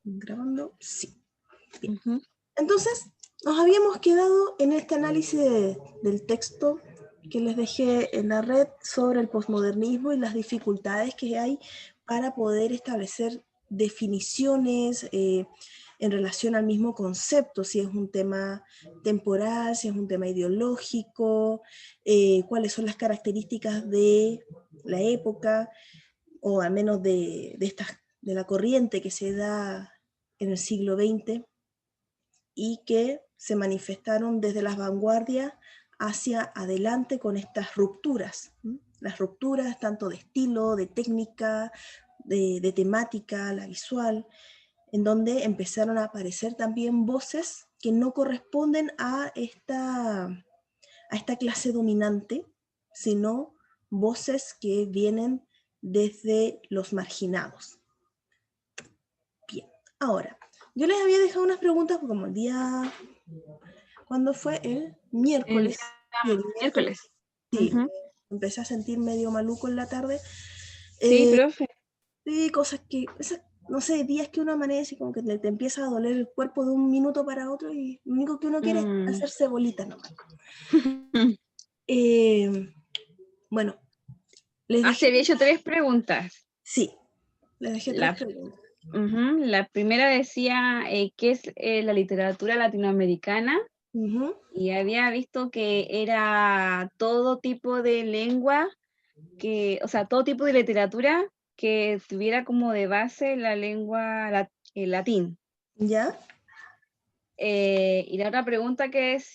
¿Grabando? Sí. Bien. Ujú. Entonces, nos habíamos quedado en este análisis del texto que les dejé en la red sobre el posmodernismo y las dificultades que hay para poder establecer definiciones en relación al mismo concepto, si es un tema temporal, si es un tema ideológico, cuáles son las características de la época, o al menos de la corriente que se da en el siglo XX y que se manifestaron desde las vanguardias hacia adelante con estas rupturas. Las rupturas tanto de estilo, de técnica, de temática, la visual, en donde empezaron a aparecer también voces que no corresponden a esta clase dominante, sino voces que vienen desde los marginados. Bien, ahora, yo les había dejado unas preguntas como el día, ¿cuándo fue? El El miércoles. día Y el miércoles, miércoles. sí, Ujú. empecé a sentir medio maluco en la tarde. Sí, Eh, profe. sí, cosas que, no sé, días que uno amanece y como que te empieza a doler el cuerpo de un minuto para otro y lo único que uno quiere es Mm. hacerse bolita nomás. Eh, bueno, les Ah, se dejé, había hecho tres preguntas. sí, les dejé tres La, preguntas. la primera decía qué es la literatura latinoamericana, Ujú. y había visto que era todo tipo de lengua, o sea, todo tipo de literatura que tuviera como de base la lengua el latín. ¿Ya? Y la otra pregunta que es,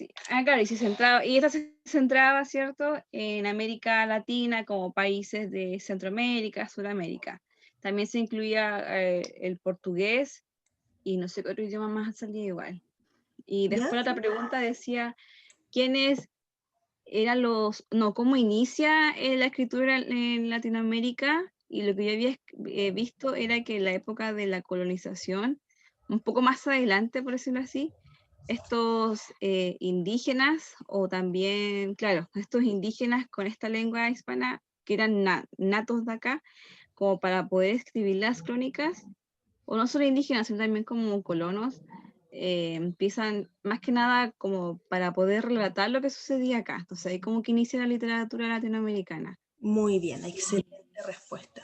claro, y esta se centraba, ¿cierto?, en América Latina como países de Centroamérica, Sudamérica. También se incluía el portugués y no sé qué otro idioma más salía igual. Y ¿Ya? después la otra pregunta decía, ¿quiénes eran cómo inicia la escritura en Latinoamérica? Y lo que yo había visto era que en la época de la colonización, un poco más adelante, por decirlo así, estos indígenas, o también, claro, estos indígenas con esta lengua hispana, que eran natos de acá, como para poder escribir las crónicas, o no solo indígenas, sino también como colonos, empiezan más que nada como para poder relatar lo que sucedía acá. Entonces ahí como que inicia la literatura latinoamericana. Muy bien, excelente respuesta.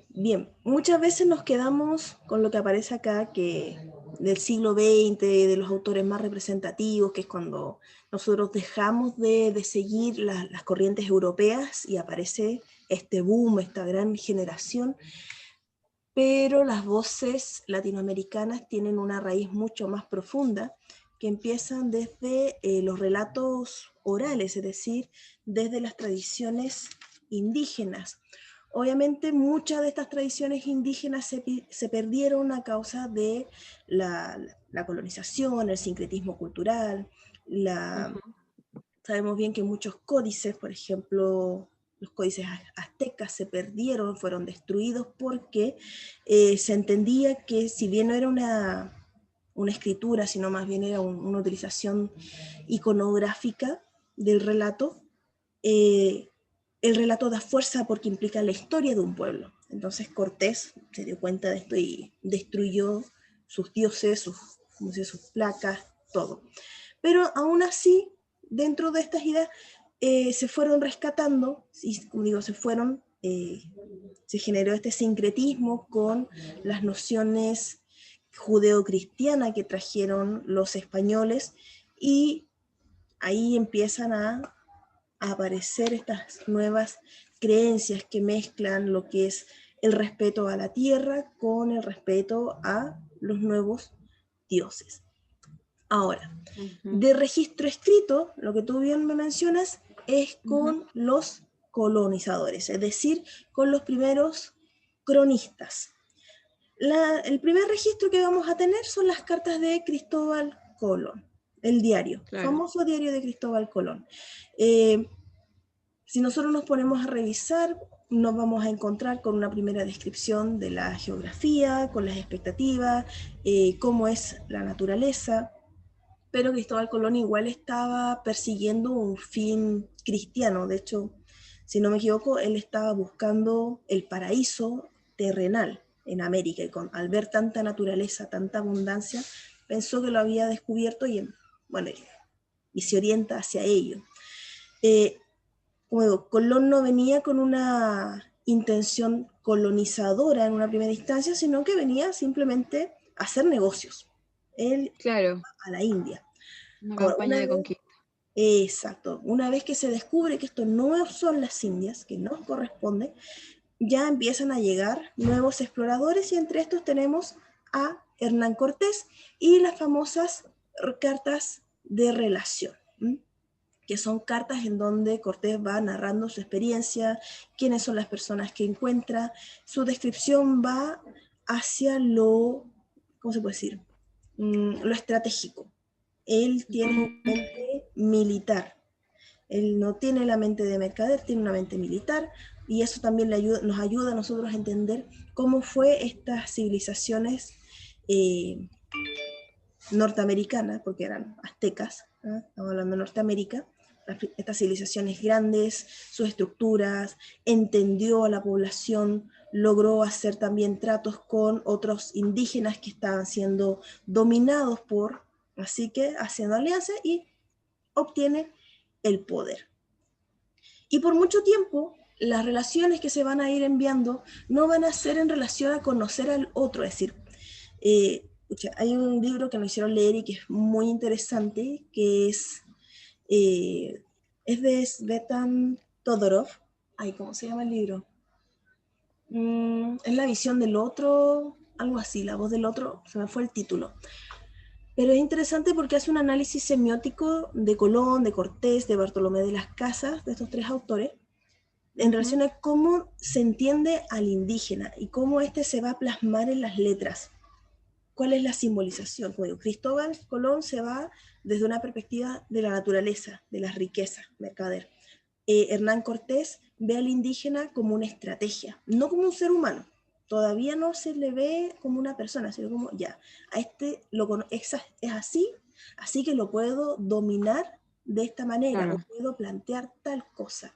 Bien, muchas veces nos quedamos con lo que aparece acá, que del siglo XX, de los autores más representativos, que es cuando nosotros dejamos de seguir las corrientes europeas y aparece este boom, esta gran generación, pero las voces latinoamericanas tienen una raíz mucho más profunda, que empiezan desde los relatos orales, es decir, desde las tradiciones indígenas. Obviamente muchas de estas tradiciones indígenas se perdieron a causa de la colonización, el sincretismo cultural, Ujú. sabemos bien que muchos códices, por ejemplo, los códices aztecas se perdieron, fueron destruidos porque se entendía que si bien no era una escritura, sino más bien era una utilización iconográfica del relato, eh, el relato da fuerza porque implica la historia de un pueblo. Entonces Cortés se dio cuenta de esto y destruyó sus dioses, sus placas, todo. Pero aún así, dentro de estas ideas, se fueron rescatando, y como digo, se generó este sincretismo con las nociones judeocristianas que trajeron los españoles, y ahí empiezan a aparecer estas nuevas creencias que mezclan lo que es el respeto a la tierra con el respeto a los nuevos dioses. Ahora, Ujú. de registro escrito, lo que tú bien me mencionas, es Ujú. con los colonizadores, es decir, con los primeros cronistas. El primer registro que vamos a tener son las cartas de Cristóbal Colón, el diario, Claro. famoso diario de Cristóbal Colón. Eh, si nosotros nos ponemos a revisar, nos vamos a encontrar con una primera descripción de la geografía, con las expectativas, cómo es la naturaleza, pero Cristóbal Colón igual estaba persiguiendo un fin cristiano. De hecho, si no me equivoco, él estaba buscando el paraíso terrenal. en América, y al ver tanta naturaleza, tanta abundancia, pensó que lo había descubierto bueno, y se orienta hacia ello. Como digo, Colón no venía con una intención colonizadora en una primera instancia, sino que venía simplemente a hacer negocios. Él Claro, a la India. una Ahora, campaña de conquista. exacto, una vez que se descubre que esto no son las Indias, que nos corresponde, ya empiezan a llegar nuevos exploradores, y entre estos tenemos a Hernán Cortés y las famosas cartas de relación, que son cartas en donde Cortés va narrando su experiencia, quiénes son las personas que encuentra, su descripción va hacia lo, ¿cómo se puede decir? Lo estratégico. Él tiene una mente militar, él no tiene la mente de mercader, tiene una mente militar, y eso también nos ayuda a nosotros a entender cómo fue estas civilizaciones eh, norteamericanas, porque eran aztecas, ¿no? Estamos hablando de Norteamérica, estas civilizaciones grandes, sus estructuras, entendió a la población, logró hacer también tratos con otros indígenas que estaban siendo dominados así que haciendo alianzas, y obtiene el poder. Y por mucho tiempo, las relaciones que se van a ir enviando no van a ser en relación a conocer al otro, es decir, hay un libro que nos hicieron leer y que es muy interesante, que es de Svetan Todorov. Ay, ¿cómo se llama el libro? Es la visión del otro, algo así, la voz del otro, se me fue el título. Pero es interesante porque hace un análisis semiótico de Colón, de Cortés, de Bartolomé de las Casas, de estos tres autores, en relación a cómo se entiende al indígena y cómo éste se va a plasmar en las letras. ¿Cuál es la simbolización? Como digo, Cristóbal Colón se va desde una perspectiva de la naturaleza, de las riquezas, mercader. Hernán Cortés ve al indígena como una estrategia, no como un ser humano. Todavía no se le ve como una persona, sino como, ya, a este es así, así que lo puedo dominar de esta manera, o Claro. puedo plantear tal cosa.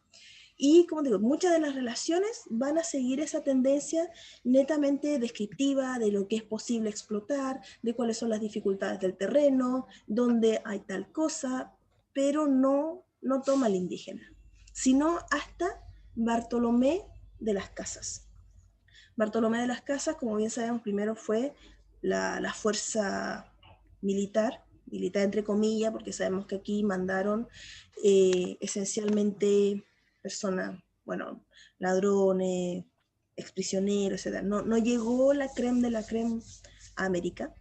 Y como digo, muchas de las relaciones van a seguir esa tendencia netamente descriptiva de lo que es posible explotar, de cuáles son las dificultades del terreno, dónde hay tal cosa, pero no toma al indígena, sino hasta Bartolomé de las Casas. Bartolomé de las Casas, como bien sabemos, primero fue la fuerza militar entre comillas, porque sabemos que aquí mandaron esencialmente personas, bueno, ladrones, exprisioneros, etc. No llegó la creme de la creme a América,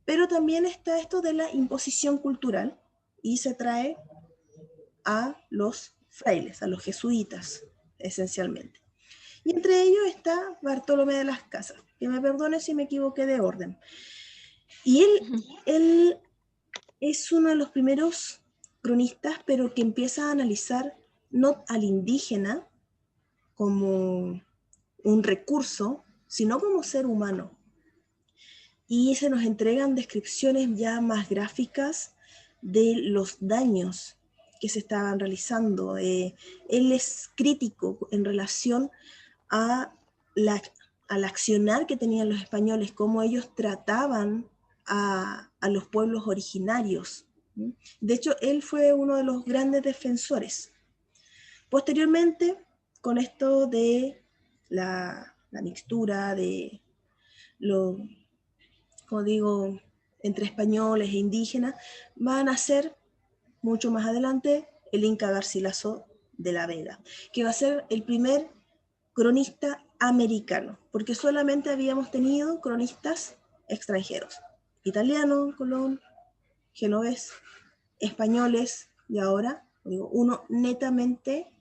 pero también está esto de la imposición cultural, y se trae a los frailes, a los jesuitas, esencialmente. Y entre ellos está Bartolomé de las Casas, que me perdone si me equivoqué de orden. Y él es uno de los primeros cronistas, pero que empieza a analizar no al indígena como un recurso, sino como ser humano. Y se nos entregan descripciones ya más gráficas de los daños que se estaban realizando. Él es crítico en relación a al accionar que tenían los españoles, cómo ellos trataban a los pueblos originarios. De hecho, él fue uno de los grandes defensores. Posteriormente, con esto de la mixtura de lo, como digo, entre españoles e indígenas, van a ser mucho más adelante el Inca Garcilaso de la Vega, que va a ser el primer cronista americano, porque solamente habíamos tenido cronistas extranjeros, italiano, Colón, genovés, españoles, y ahora digo, uno netamente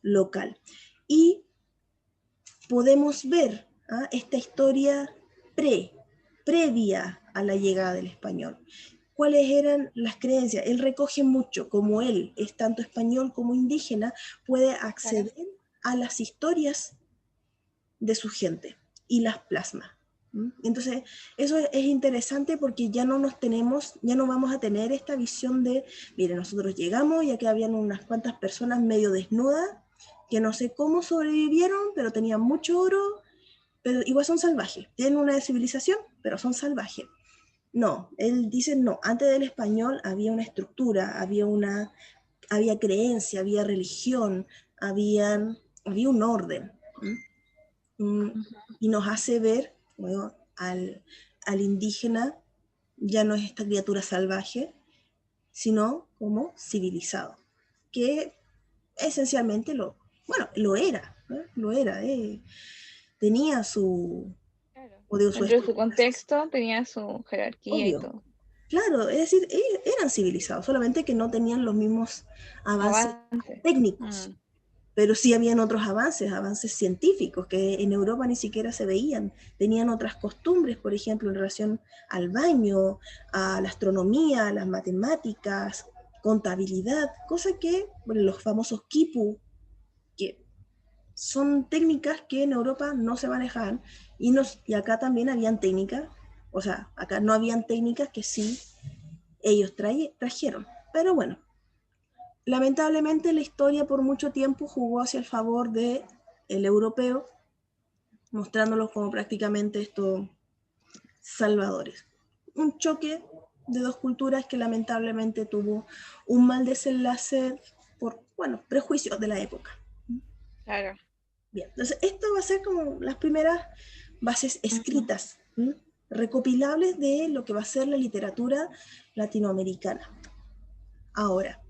local. Y podemos ver esta historia previa a la llegada del español. ¿Cuáles eran las creencias? Él recoge mucho, como él es tanto español como indígena, puede acceder a las historias de su gente y las plasma. Entonces, eso es interesante porque ya no vamos a tener esta visión de, mire, nosotros llegamos y aquí habían unas cuantas personas medio desnudas, que no sé cómo sobrevivieron, pero tenían mucho oro pero igual son salvajes. Tienen una civilización, pero son salvajes. No, él dice no, antes del español había una estructura, había creencia, había religión, había un orden. Y nos hace ver, bueno, al indígena ya no es esta criatura salvaje, sino como civilizado, que esencialmente lo era, ¿no? Lo era, tenía su, Claro. o su Dentro de su estructura social, contexto tenía su jerarquía y obvio. todo. Claro, es decir, eran civilizados, solamente que no tenían los mismos avances Avance. técnicos, pero sí habían otros avances, avances científicos que en Europa ni siquiera se veían. Tenían otras costumbres, por ejemplo, en relación al baño, a la astronomía, a las matemáticas, contabilidad, cosa que, bueno, los famosos quipu, que son técnicas que en Europa no se manejaban y acá también habían técnicas, o sea, acá no habían técnicas que sí ellos trajeron. Pero bueno, lamentablemente la historia por mucho tiempo jugó hacia el favor del europeo, mostrándolos como prácticamente estos salvadores. Un choque de dos culturas que lamentablemente tuvo un mal desenlace por, bueno, prejuicios de la época. Claro. Bien, entonces esto va a ser como las primeras bases escritas, recopilables de lo que va a ser la literatura latinoamericana. Ahora,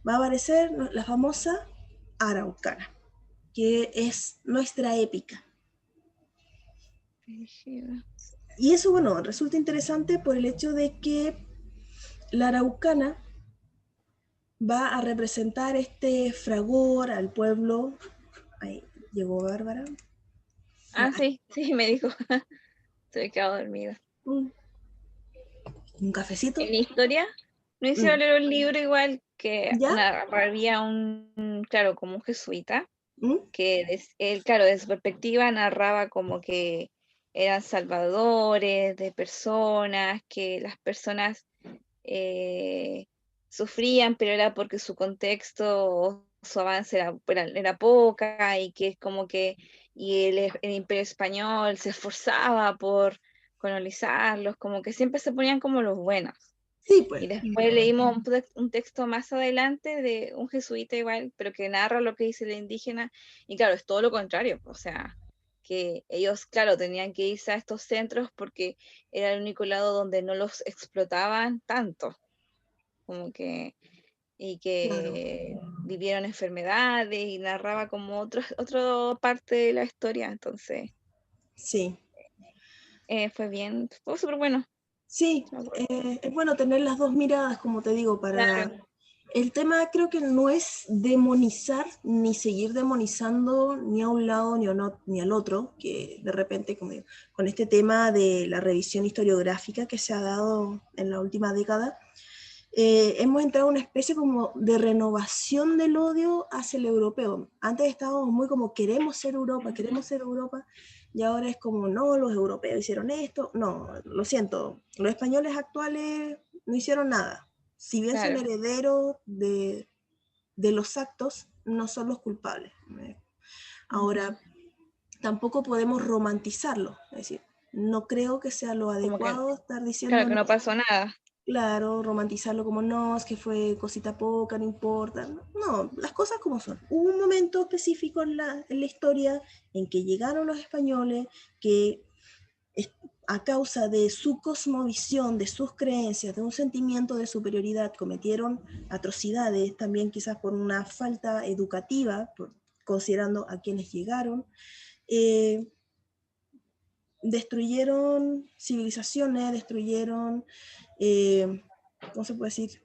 va a aparecer la famosa araucana, que es nuestra épica. Y eso, bueno, resulta interesante por el hecho de que la araucana va a representar este fragor al pueblo. Ahí llegó Bárbara. Ah, sí, sí, me dijo. Se había quedado dormida. Un cafecito. En la historia, no hicieron Mm. leer un libro igual que ¿Ya? había claro, como un jesuita, ¿Mm? que él, claro, de su perspectiva narraba como que eran salvadores de personas, que las personas eh, sufrían, pero era porque su contexto o su avance era poca y que es como que el Imperio Español se esforzaba por colonizarlos, como que siempre se ponían como los buenos. Sí, pues. Y después leímos un texto más adelante de un jesuita igual, pero que narra lo que dice el indígena, y claro, es todo lo contrario, o sea, que ellos, claro, tenían que irse a estos centros porque era el único lado donde no los explotaban tanto, como que, y Claro. que vivieron enfermedades y narraba como otra parte de la historia, entonces Sí. fue súper bueno. Sí, Me acuerdo. es bueno tener las dos miradas, como te digo, para... Claro, El tema creo que no es demonizar ni seguir demonizando ni a un lado ni al otro, que de repente con este tema de la revisión historiográfica que se ha dado en la última década, hemos entrado en una especie como de renovación del odio hacia el europeo. Antes estábamos muy como queremos ser Europa, y ahora es como, no, los europeos hicieron esto. No, lo siento, los españoles actuales no hicieron nada. Si bien son claro. herederos de los actos, no son los culpables. Ujú. Ahora, tampoco podemos romantizarlo, es decir, no creo que sea lo Como que, adecuado estar claro, diciendo, que no, no pasó nada. claro, romantizarlo como no, es que fue cosita poca, no importa. No, las cosas como son. Hubo un momento específico en la historia en que llegaron los españoles que a causa de su cosmovisión, de sus creencias, de un sentimiento de superioridad, cometieron atrocidades, también quizás por una falta educativa, considerando a quienes llegaron. Eh, Destruyeron civilizaciones, destruyeron, ¿cómo se puede decir?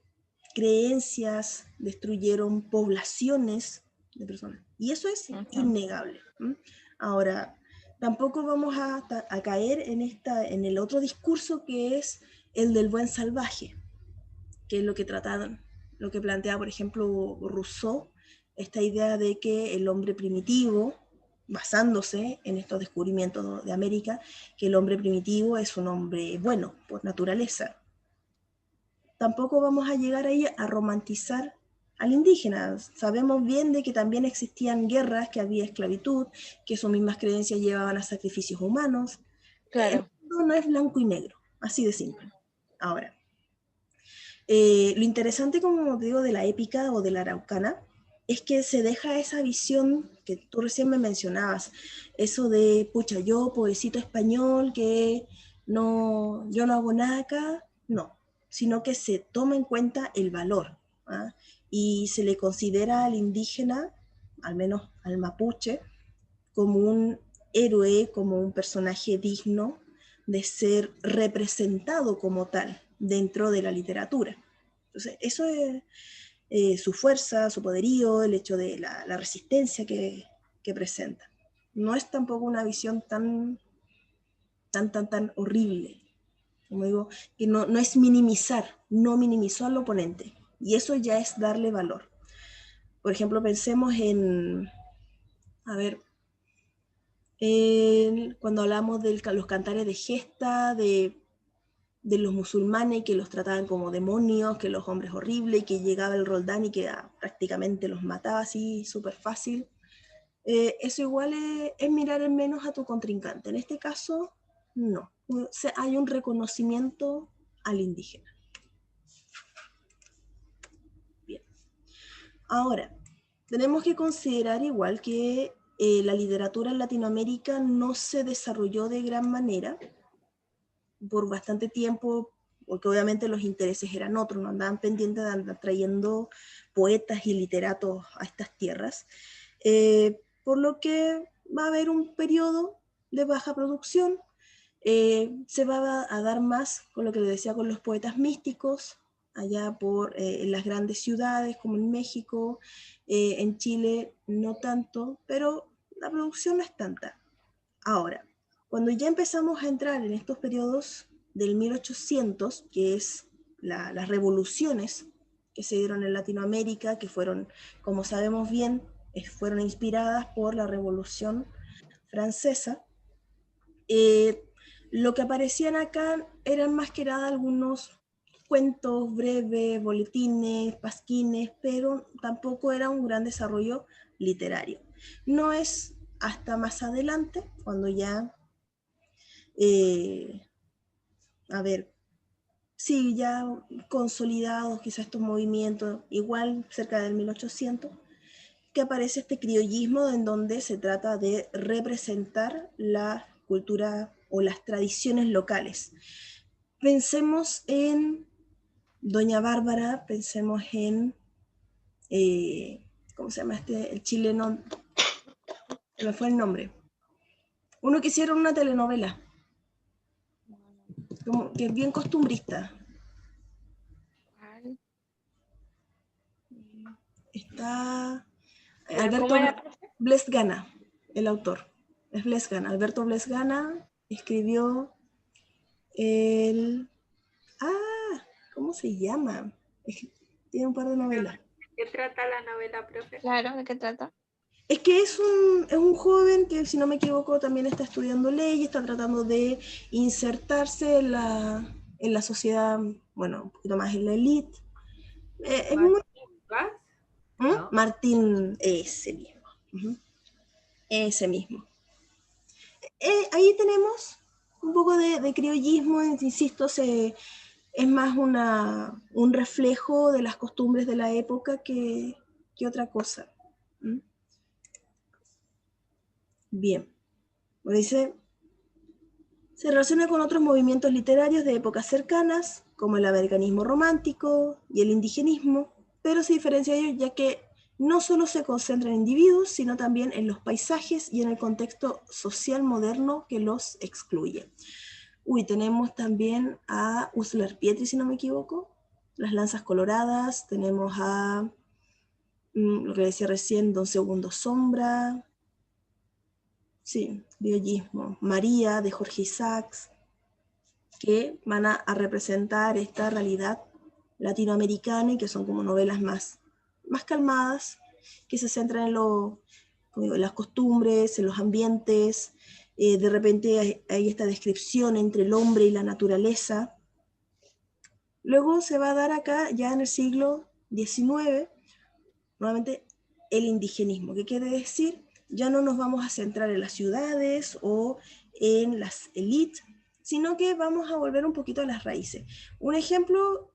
Creencias, destruyeron poblaciones de personas. Y eso es Ujú. innegable. Ahora, tampoco vamos a caer en el otro discurso que es el del buen salvaje, que es lo que trataron, lo que plantea, por ejemplo, Rousseau, esta idea de que el hombre primitivo, basándose en estos descubrimientos de América, que el hombre primitivo es un hombre bueno por naturaleza. Tampoco vamos a llegar ahí a romantizar al indígena. Sabemos bien de que también existían guerras, que había esclavitud, que sus mismas creencias llevaban a sacrificios humanos. El Claro. mundo no es blanco y negro, así de simple. Ahora, lo interesante, como te digo, de la épica o de la araucana, es que se deja esa visión que tú recién me mencionabas, eso de, pucha, yo, pobrecito español, que no, yo no hago nada acá, no, sino que se toma en cuenta el valor, ¿ah? Y se le considera al indígena, al menos al mapuche, como un héroe, como un personaje digno de ser representado como tal dentro de la literatura. Entonces, eso es su fuerza, su poderío, el hecho de la resistencia que presenta. No es tampoco una visión tan horrible. Como digo, que no es minimizar, no minimizó al oponente. Y eso ya es darle valor. Por ejemplo, pensemos en, a ver, cuando hablamos de los cantares de gesta, de los musulmanes que los trataban como demonios, que los hombres horribles, que llegaba el Roldán y que prácticamente los mataba así súper fácil. Eso igual es mirar en menos a tu contrincante. En este caso, no. O sea, hay un reconocimiento al indígena. Bien. Ahora, tenemos que considerar igual que la literatura en Latinoamérica no se desarrolló de gran manera por bastante tiempo, porque obviamente los intereses eran otros, no andaban pendientes de andar trayendo poetas y literatos a estas tierras, por lo que va a haber un periodo de baja producción, se va a dar más con lo que le decía con los poetas místicos, allá por en las grandes ciudades como en México, en Chile no tanto, pero la producción no es tanta. Ahora, cuando ya empezamos a entrar en estos periodos del 1800, que es las revoluciones que se dieron en Latinoamérica, que fueron, como sabemos bien, fueron inspiradas por la Revolución Francesa, lo que aparecían acá eran más que nada algunos cuentos breves, boletines, pasquines, pero tampoco era un gran desarrollo literario. No es hasta más adelante, cuando ya eh, a ver, sí, ya consolidados quizás estos movimientos, igual cerca del 1800, que aparece este criollismo en donde se trata de representar la cultura o las tradiciones locales. Pensemos en Doña Bárbara, pensemos en, ¿cómo se llama este? El chileno, se me fue el nombre. Uno que hicieron una telenovela, como, que es bien costumbrista. Está Alberto Blesgana, el autor. Es Blesgana. Alberto Blesgana escribió el... Ah, ¿cómo se llama? Tiene un par de novelas. ¿De qué trata la novela, profe? Claro, ¿de qué trata? Es que es un joven que, si no me equivoco, también está estudiando leyes, está tratando de insertarse en la sociedad, bueno, un poquito más en la élite. Es muy... ¿No? Martín, ese mismo. Ese mismo. Ahí tenemos un poco de criollismo, insisto, es más un reflejo de las costumbres de la época que otra cosa. ¿Mm? Bien, dice, se relaciona con otros movimientos literarios de épocas cercanas, como el americanismo romántico y el indigenismo, pero se diferencia de ellos ya que no solo se concentra en individuos, sino también en los paisajes y en el contexto social moderno que los excluye. Tenemos también a Uslar Pietri, si no me equivoco, las lanzas coloradas, tenemos a lo que decía recién, Don Segundo Sombra, sí, Biollismo, María de Jorge Isaacs, que van a representar esta realidad latinoamericana y que son como novelas más calmadas, que se centran en las costumbres, en los ambientes, de repente hay esta descripción entre el hombre y la naturaleza. Luego se va a dar acá, ya en el siglo XIX, nuevamente, el indigenismo. ¿Qué quiere decir? Ya no nos vamos a centrar en las ciudades o en las élites, sino que vamos a volver un poquito a las raíces. Un ejemplo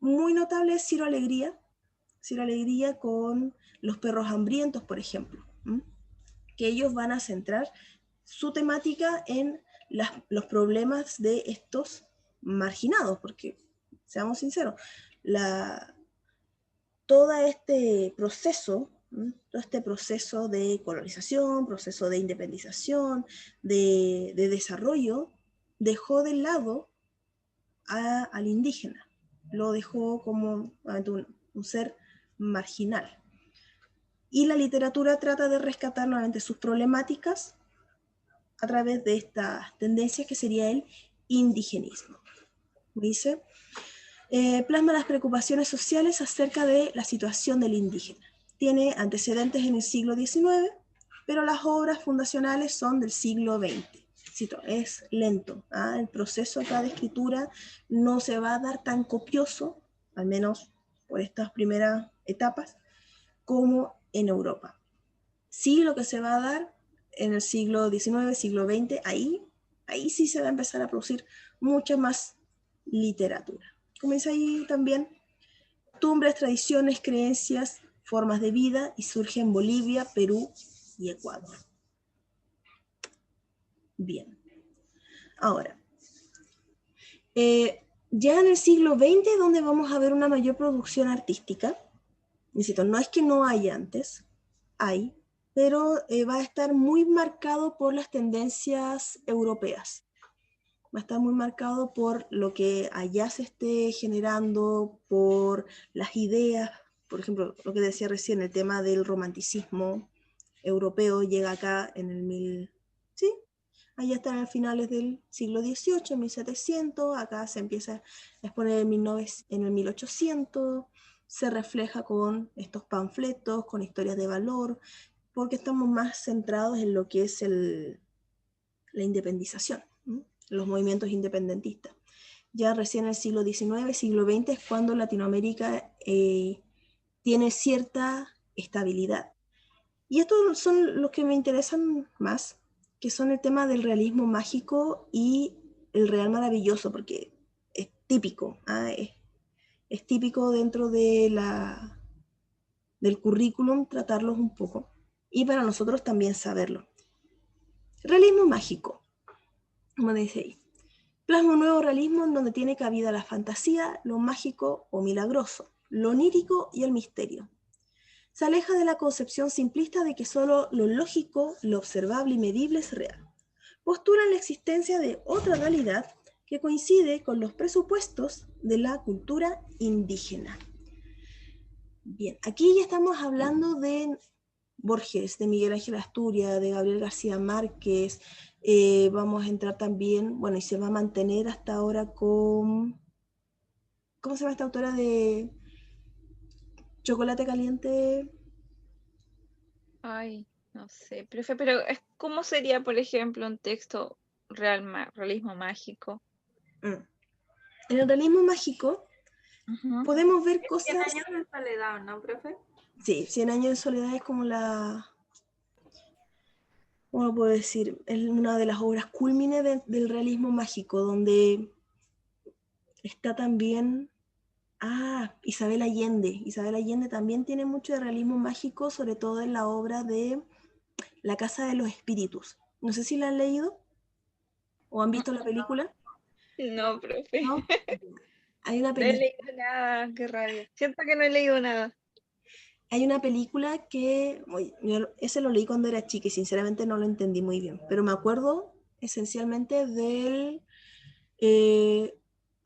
muy notable es Ciro Alegría. Ciro Alegría con Los perros hambrientos, por ejemplo, que ellos van a centrar su temática en los problemas de estos marginados, porque, seamos sinceros, todo este proceso, de colonización, proceso de independización, de desarrollo, dejó de lado al indígena, lo dejó como un ser marginal. Y la literatura trata de rescatar nuevamente sus problemáticas a través de estas tendencias que sería el indigenismo. Dice, plasma las preocupaciones sociales acerca de la situación del indígena. Tiene antecedentes en el siglo XIX, pero las obras fundacionales son del siglo XX. Cito, es lento, el proceso acá de escritura no se va a dar tan copioso, al menos por estas primeras etapas, como en Europa. Sí, lo que se va a dar en el siglo XIX, siglo XX, ahí sí se va a empezar a producir mucha más literatura. Comienza ahí también costumbres, tradiciones, creencias, formas de vida, y surge en Bolivia, Perú y Ecuador. Bien. Ahora, ya en el siglo XX, donde vamos a ver una mayor producción artística, insisto, no es que no haya antes, hay, pero va a estar muy marcado por las tendencias europeas. Va a estar muy marcado por lo que allá se esté generando, por las ideas, por ejemplo, lo que decía recién, el tema del romanticismo europeo llega acá en el sí, allá están a finales del siglo XVIII, 1700, acá se empieza a exponer en el 1800, se refleja con estos panfletos, con historias de valor, porque estamos más centrados en lo que es la independización, los movimientos independentistas. Ya recién en el siglo XIX, siglo XX es cuando Latinoamérica tiene cierta estabilidad. Y estos son los que me interesan más, que son el tema del realismo mágico y el real maravilloso, porque es típico, es típico dentro de del currículum tratarlos un poco, y para nosotros también saberlo. Realismo mágico, como dice ahí. Plasma un nuevo realismo en donde tiene cabida la fantasía, lo mágico o milagroso, lo onírico y el misterio. Se aleja de la concepción simplista de que solo lo lógico, lo observable y medible es real. Postulan la existencia de otra realidad que coincide con los presupuestos de la cultura indígena. Bien, aquí ya estamos hablando de Borges, de Miguel Ángel Asturias, de Gabriel García Márquez. Vamos a entrar también, bueno, y se va a mantener hasta ahora con, ¿cómo se llama esta autora de Chocolate Caliente? Ay, no sé, profe, pero ¿cómo sería, por ejemplo, un texto realismo mágico? En el realismo mágico Ujú. podemos ver 100 cosas... años de soledad, ¿no, profe? Sí, 100 años de soledad es como ¿cómo puedo decir? Es una de las obras cúlmines del realismo mágico, donde está también... Isabel Allende. Isabel Allende también tiene mucho de realismo mágico, sobre todo en la obra de La Casa de los Espíritus. No sé si la han leído o han visto la película. No, profe. ¿No? Hay una No he película. leído nada, qué rabia. Siento que no he leído nada. Hay una película que, ese lo leí cuando era chica y sinceramente no lo entendí muy bien, pero me acuerdo esencialmente del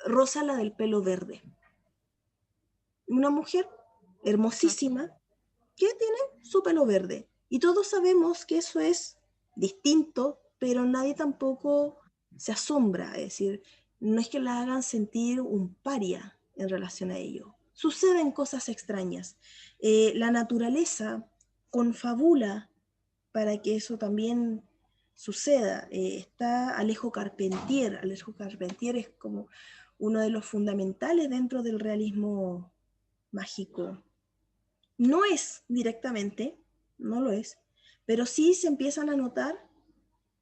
Rosa, la del pelo verde. Una mujer hermosísima que tiene su pelo verde. Y todos sabemos que eso es distinto, pero nadie tampoco se asombra, es decir, no es que la hagan sentir un paria en relación a ello. Suceden cosas extrañas. La naturaleza confabula para que eso también suceda. Está Alejo Carpentier. Alejo Carpentier es como uno de los fundamentales dentro del realismo mágico No es directamente, no lo es, pero sí se empiezan a notar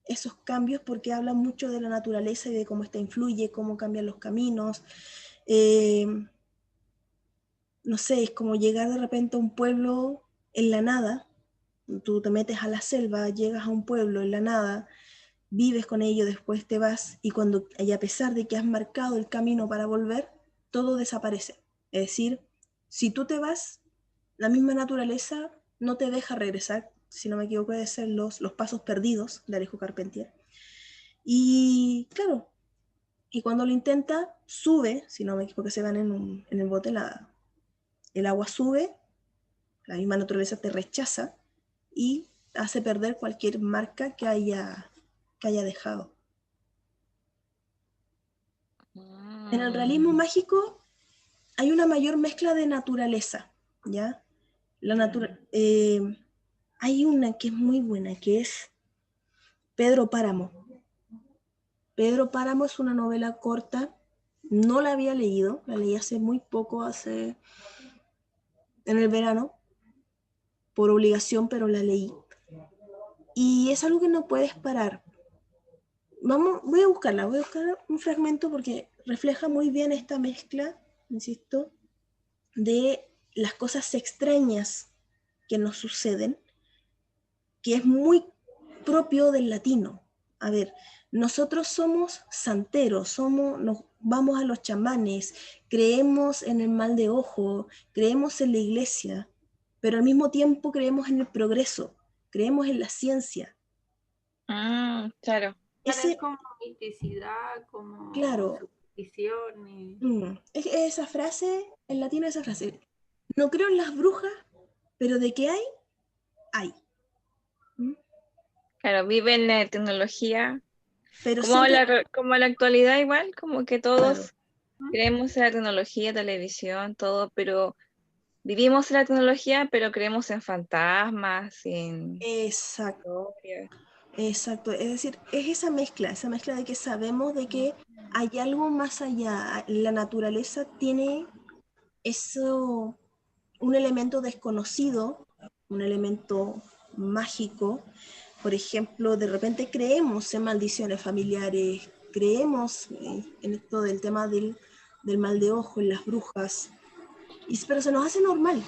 esos cambios porque habla mucho de la naturaleza y de cómo esta influye, cómo cambian los caminos. No sé, es como llegar de repente a un pueblo en la nada. Tú te metes a la selva, llegas a un pueblo en la nada, vives con ello, después te vas y a pesar de que has marcado el camino para volver, todo desaparece. Es decir, si tú te vas, la misma naturaleza no te deja regresar, si no me equivoco, deben ser los pasos perdidos de Alejo Carpentier. Y claro, y cuando lo intenta, sube, si no me equivoco, se van en el bote, el agua sube, la misma naturaleza te rechaza y hace perder cualquier marca que haya dejado. En el realismo mágico hay una mayor mezcla de naturaleza, ¿ya? Hay una que es muy buena, que es Pedro Páramo. Pedro Páramo es una novela corta, no la había leído, la leí hace muy poco, en el verano, por obligación, pero la leí. Y es algo que no puedes parar. Voy a buscar un fragmento porque refleja muy bien esta mezcla, insisto, de las cosas extrañas que nos suceden, que es muy propio del latino. A ver, nosotros somos santeros, nos vamos a los chamanes, creemos en el mal de ojo, creemos en la iglesia, pero al mismo tiempo creemos en el progreso, creemos en la ciencia. Claro. Es como misticidad, como Claro, superstición. es esa frase, en latino esa frase, no creo en las brujas, pero de que hay, hay. ¿Mm? Claro, vive en la tecnología, Pero siempre, como la actualidad igual, como que claro, todos creemos en la tecnología, televisión, todo, pero vivimos en la tecnología, pero creemos en fantasmas, en exacto. historias. Exacto, es decir, es esa mezcla de que sabemos de que hay algo más allá. La naturaleza tiene eso, un elemento desconocido, un elemento mágico. Por ejemplo, de repente creemos en maldiciones familiares, creemos en esto del tema del mal de ojo, en las brujas, pero se nos hace normal.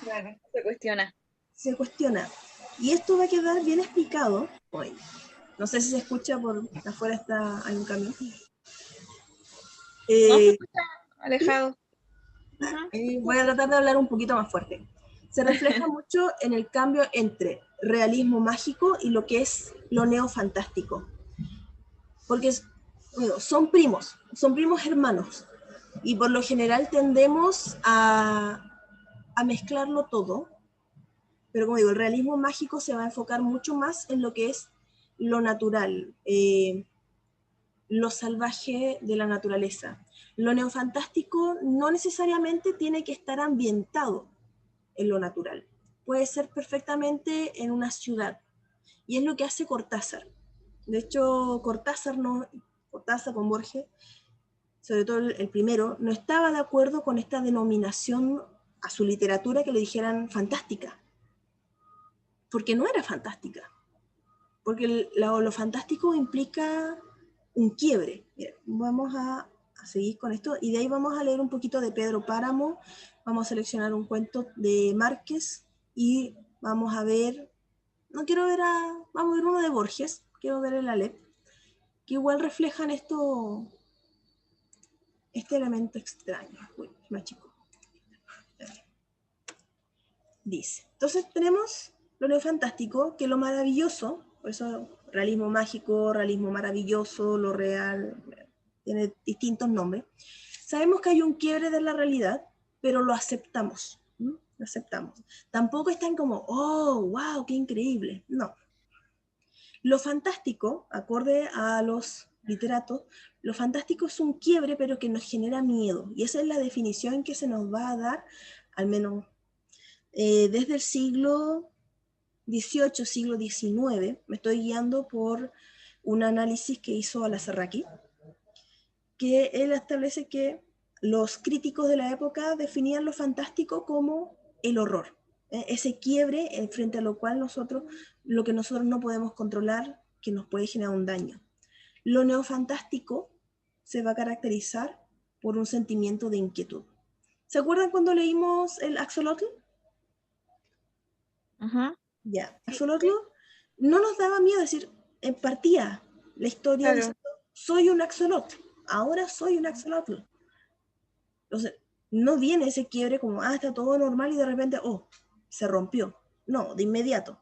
Claro, se cuestiona. Se cuestiona. Y esto va a quedar bien explicado hoy. No sé si se escucha por afuera hay un camión. No se Eh, escucha alejado. Voy a tratar de hablar un poquito más fuerte. Se refleja mucho en el cambio entre realismo mágico y lo que es lo neofantástico. Porque bueno, son primos hermanos. Y por lo general tendemos a mezclarlo todo. Pero como digo, el realismo mágico se va a enfocar mucho más en lo que es lo natural, lo salvaje de la naturaleza. Lo neofantástico no necesariamente tiene que estar ambientado en lo natural. Puede ser perfectamente en una ciudad. Y es lo que hace Cortázar. De hecho, Cortázar con Borges, sobre todo el primero, no estaba de acuerdo con esta denominación a su literatura que le dijeran fantástica, porque no era fantástica, porque lo fantástico implica un quiebre. Mira, vamos a seguir con esto y de ahí vamos a leer un poquito de Pedro Páramo, vamos a seleccionar un cuento de Márquez y vamos a ver, no quiero ver vamos a ver uno de Borges, quiero ver el Aleph, que igual reflejan este elemento extraño. Uy, más chico. Dice, entonces tenemos lo neofantástico, que es lo maravilloso, por eso realismo mágico, realismo maravilloso, lo real, tiene distintos nombres. Sabemos que hay un quiebre de la realidad, pero lo aceptamos. ¿No? Lo aceptamos. Tampoco están como, oh, wow, qué increíble. No. Lo fantástico, acorde a los literatos, lo fantástico es un quiebre, pero que nos genera miedo. Y esa es la definición que se nos va a dar, al menos desde el siglo XVIII, siglo XIX. Me estoy guiando por un análisis que hizo Alasarraqui, que él establece que los críticos de la época definían lo fantástico como el horror, ese quiebre frente a lo cual lo que nosotros no podemos controlar, que nos puede generar un daño. Lo neofantástico se va a caracterizar por un sentimiento de inquietud. ¿Se acuerdan cuando leímos el Axolotl? Ajá. Ya, Sí, Axolotl no nos daba miedo, decir, partía la historia claro. diciendo, soy un axolotl, ahora soy un axolotl. Entonces, no viene ese quiebre como, está todo normal y de repente, se rompió. No, de inmediato.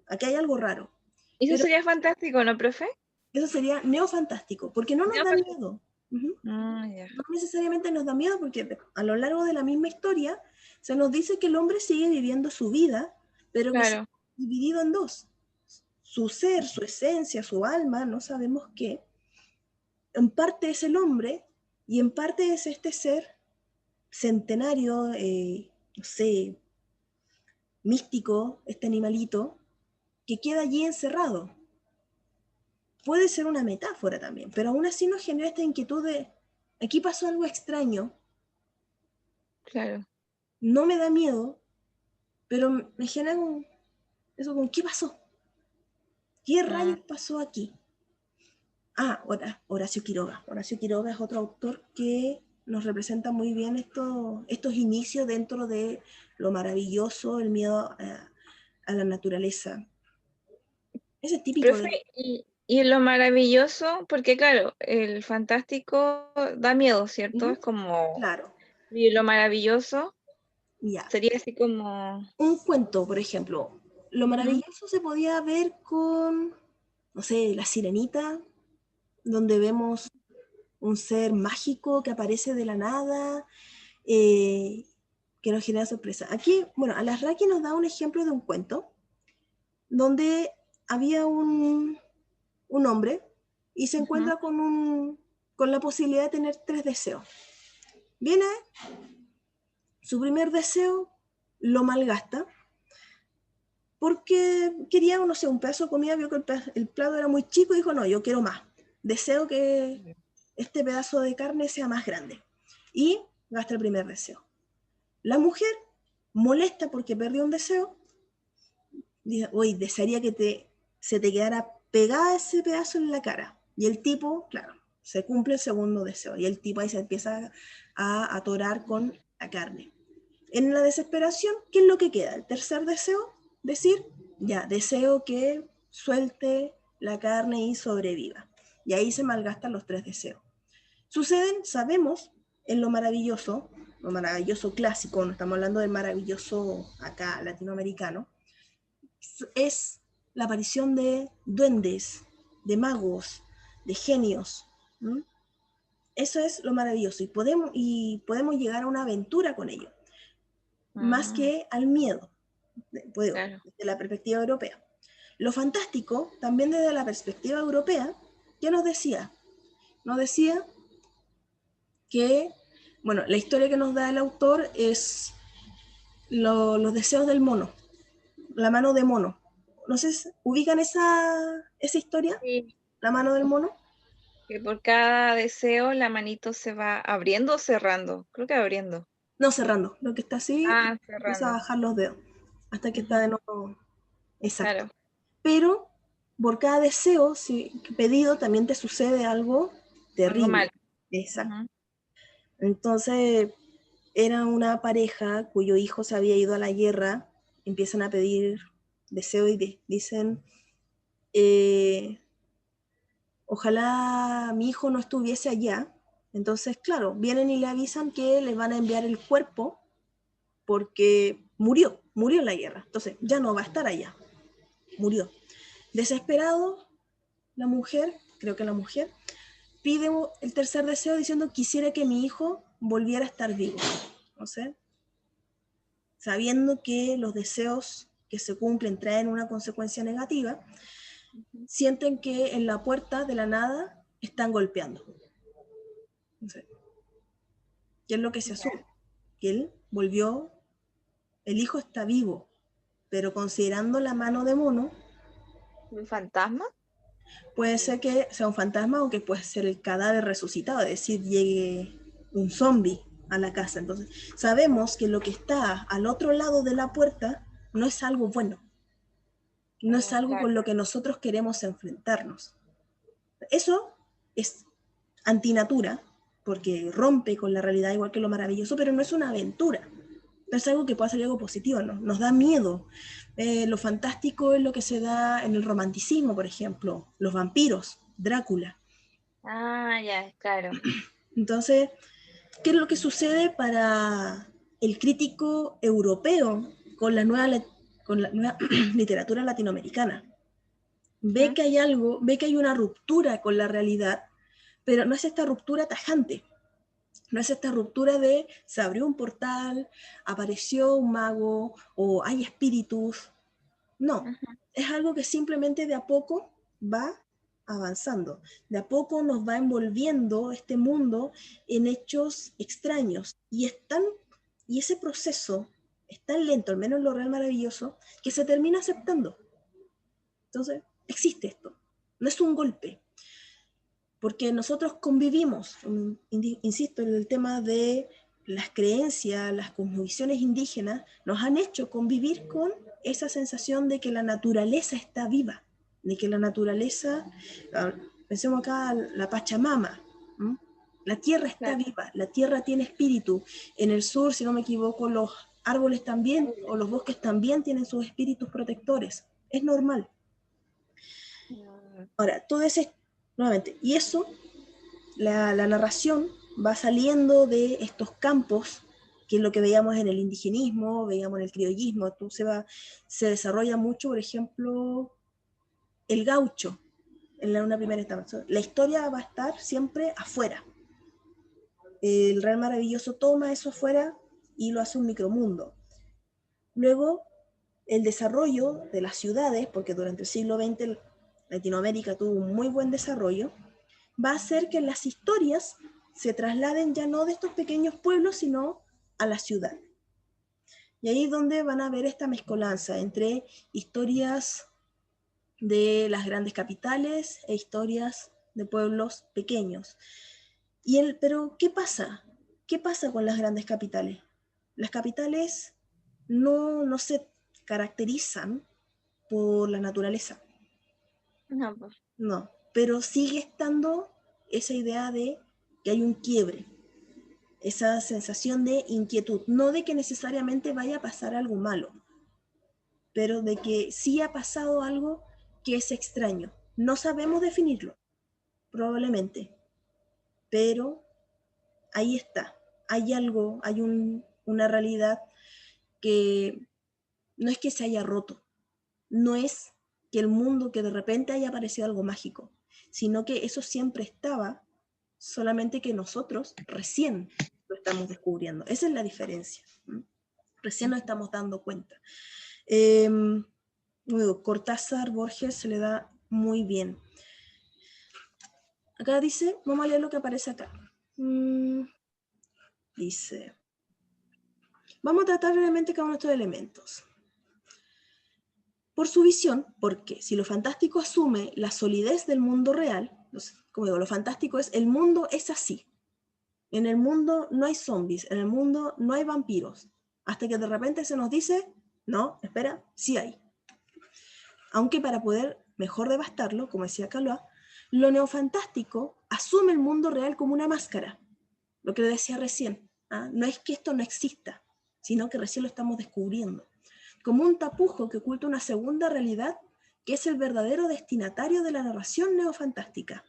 Aquí hay algo raro. Eso Pero sería fantástico, ¿no, profe? eso sería neofantástico, porque no nos da miedo. Ya. No necesariamente nos da miedo, porque a lo largo de la misma historia se nos dice que el hombre sigue viviendo su vida, pero que se ha Claro. dividido en dos. Su ser, su esencia, su alma, no sabemos qué, en parte es el hombre y en parte es este ser centenario, no sé, místico, este animalito, que queda allí encerrado. Puede ser una metáfora también, pero aún así nos genera esta inquietud de, aquí pasó algo extraño, Claro. no me da miedo, pero me genera eso como, ¿qué pasó? ¿Qué rayos pasó aquí? Horacio Quiroga. Horacio Quiroga es otro autor que nos representa muy bien estos inicios dentro de lo maravilloso, el miedo a la naturaleza. Ese es típico Profe, de... y lo maravilloso, porque claro, el fantástico da miedo, ¿cierto? Es como, Claro, y lo maravilloso ya. sería así como, Un cuento, por ejemplo. Lo ujú, maravilloso se podía ver con, no sé, La Sirenita, donde vemos un ser mágico que aparece de la nada, eh, que nos genera sorpresa. Aquí, bueno, Alasraqui nos da un ejemplo de un cuento donde había un hombre y se ujú, encuentra con la posibilidad de tener 3 deseos. Viene, su primer deseo lo malgasta porque quería, no sé, un pedazo de comida, vio que el plato era muy chico y dijo, no, yo quiero más. Deseo que este pedazo de carne sea más grande. Y gasta el primer deseo. La mujer, molesta porque perdió un deseo, dice, oye, desearía que se te quedara pegada ese pedazo en la cara. Y el tipo, claro, se cumple el segundo deseo. Y el tipo ahí se empieza a atorar con la carne. En la desesperación, ¿qué es lo que queda? El tercer deseo, decir, ya, deseo que suelte la carne y sobreviva. Y ahí se malgastan los 3 deseos. Suceden, sabemos, en lo maravilloso clásico, no estamos hablando del maravilloso acá latinoamericano, es la aparición de duendes, de magos, de genios. ¿Mm? Eso es lo maravilloso y podemos llegar a una aventura con ello, más que al miedo, claro. desde la perspectiva europea. Lo fantástico, también desde la perspectiva europea, ¿qué nos decía? Nos decía que, bueno, la historia que nos da el autor es los deseos del mono, la mano de mono. No sé, ¿ubican esa historia? Sí, La mano del mono. que por cada deseo la manito se va abriendo o cerrando, creo que abriendo. No, cerrando. Lo que está así, empieza a Cerrando. bajar los dedos hasta que está Ujú, de nuevo exacto. claro. Pero por cada deseo pedido también te sucede algo Algo terrible. mal. Exacto. Ujú, Entonces, era una pareja cuyo hijo se había ido a la guerra, empiezan a pedir deseo y dicen, eh, ojalá mi hijo no estuviese allá. Entonces, claro, vienen y le avisan que les van a enviar el cuerpo porque murió en la guerra. Entonces, ya no va a estar allá, murió. Desesperado, la mujer, creo que la mujer, pide el tercer deseo diciendo, quisiera que mi hijo volviera a estar vivo. No sé, sabiendo que los deseos que se cumplen traen una consecuencia negativa, ujú. sienten que en la puerta de la nada están golpeando. No sé, ¿qué es lo que se asume? Que él volvió, el hijo está vivo, pero considerando la mano de mono, ¿Un fantasma? puede ser que sea un fantasma o que puede ser el cadáver resucitado, es decir, llegue un zombie. a la casa. Entonces, sabemos que lo que está al otro lado de la puerta no es algo bueno. No es algo con lo que nosotros queremos enfrentarnos. Eso es antinatura, porque rompe con la realidad igual que lo maravilloso, pero no es una aventura. No es algo que pueda ser algo positivo, ¿no? Nos da miedo. Lo fantástico es lo que se da en el romanticismo, por ejemplo, los vampiros, Drácula. Ah, ya, claro. Entonces, ¿qué es lo que sucede para el crítico europeo con la nueva literatura latinoamericana? Ve que hay algo, ve que hay una ruptura con la realidad, pero no es esta ruptura tajante. No es esta ruptura de se abrió un portal, apareció un mago o hay espíritus. No, es algo que simplemente de a poco va avanzando. De a poco nos va envolviendo este mundo en hechos extraños. Y ese proceso es tan lento, al menos en lo real maravilloso, que se termina aceptando. Entonces, existe esto. No es un golpe. Porque nosotros convivimos, insisto, en el tema de las creencias, las cosmovisiones indígenas, nos han hecho convivir con esa sensación de que la naturaleza está viva, de que la naturaleza, pensemos acá la Pachamama, ¿m? La tierra está viva, la tierra tiene espíritu. En el sur, si no me equivoco, los árboles también, o los bosques también tienen sus espíritus protectores. Es normal. Ahora, todo ese, nuevamente, y eso, la narración va saliendo de estos campos, que es lo que veíamos en el indigenismo, veíamos en el criollismo, se desarrolla mucho, por ejemplo, el gaucho, en una primera etapa. La historia va a estar siempre afuera. El Real Maravilloso toma eso afuera y lo hace un micromundo. Luego, el desarrollo de las ciudades, porque durante el siglo XX Latinoamérica tuvo un muy buen desarrollo, va a hacer que las historias se trasladen ya no de estos pequeños pueblos, sino a la ciudad. Y ahí es donde van a ver esta mezcolanza entre historias de las grandes capitales e historias de pueblos pequeños. Pero, ¿qué pasa? ¿Qué pasa con las grandes capitales? Las capitales no se caracterizan por la naturaleza. No, pues. No, pero sigue estando esa idea de que hay un quiebre, esa sensación de inquietud, no de que necesariamente vaya a pasar algo malo, pero de que sí ha pasado algo que es extraño. No sabemos definirlo, probablemente, pero ahí está. Hay algo, hay una realidad que no es que se haya roto, no es que el mundo, que de repente haya aparecido algo mágico, sino que eso siempre estaba, solamente que nosotros recién lo estamos descubriendo. Esa es la diferencia. Recién nos estamos dando cuenta. Cortázar, Borges se le da muy bien. Acá dice, vamos a leer lo que aparece acá. Dice, vamos a tratar brevemente cada uno de estos elementos. Por su visión, porque si lo fantástico asume la solidez del mundo real, como digo, lo fantástico es, el mundo es así. En el mundo no hay zombies, en el mundo no hay vampiros. Hasta que de repente se nos dice, no, espera, sí hay. Aunque para poder mejor devastarlo, como decía Calois, lo neofantástico asume el mundo real como una máscara. Lo que le decía recién, ¿ah? No es que esto no exista, sino que recién lo estamos descubriendo. Como un tapujo que oculta una segunda realidad que es el verdadero destinatario de la narración neofantástica.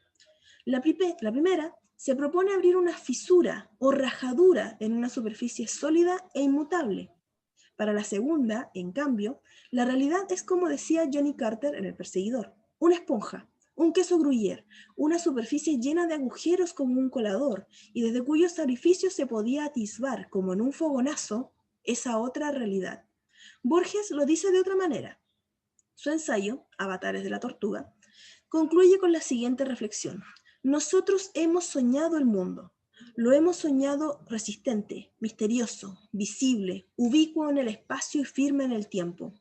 La primera se propone abrir una fisura o rajadura en una superficie sólida e inmutable. Para la segunda, en cambio, la realidad es, como decía Johnny Carter en El Perseguidor, una esponja, un queso gruyère, una superficie llena de agujeros como un colador, y desde cuyos orificios se podía atisbar, como en un fogonazo, esa otra realidad. Borges lo dice de otra manera. Su ensayo, Avatares de la Tortuga, concluye con la siguiente reflexión. Nosotros hemos soñado el mundo. Lo hemos soñado resistente, misterioso, visible, ubicuo en el espacio y firme en el tiempo.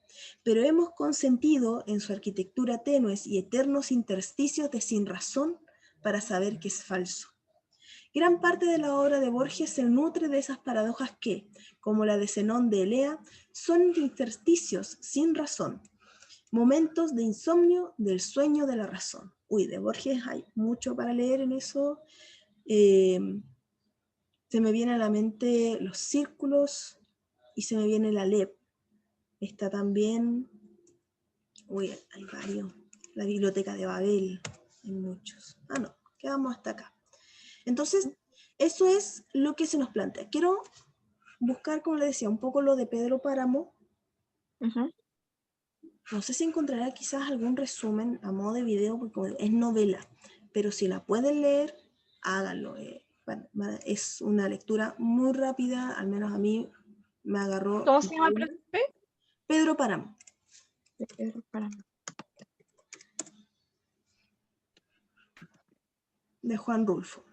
Pero hemos consentido en su arquitectura tenues y eternos intersticios de sinrazón para saber que es falso. Gran parte de la obra de Borges se nutre de esas paradojas que, como la de Zenón de Elea, son intersticios sin razón, momentos de insomnio del sueño de la razón. Uy, de Borges hay mucho para leer en eso. Se me viene a la mente los círculos y se me viene la LEP. Está también, uy, hay varios. La biblioteca de Babel, hay muchos. Ah, no, quedamos hasta acá. Entonces, eso es lo que se nos plantea. Quiero buscar, como le decía, un poco lo de Pedro Páramo. No sé si encontrará quizás algún resumen a modo de video, porque es novela, pero si la pueden leer, háganlo. Es una lectura muy rápida, al menos a mí me agarró. ¿Cómo se llama el profe? Pedro Páramo. Pedro Páramo. De Juan Rulfo.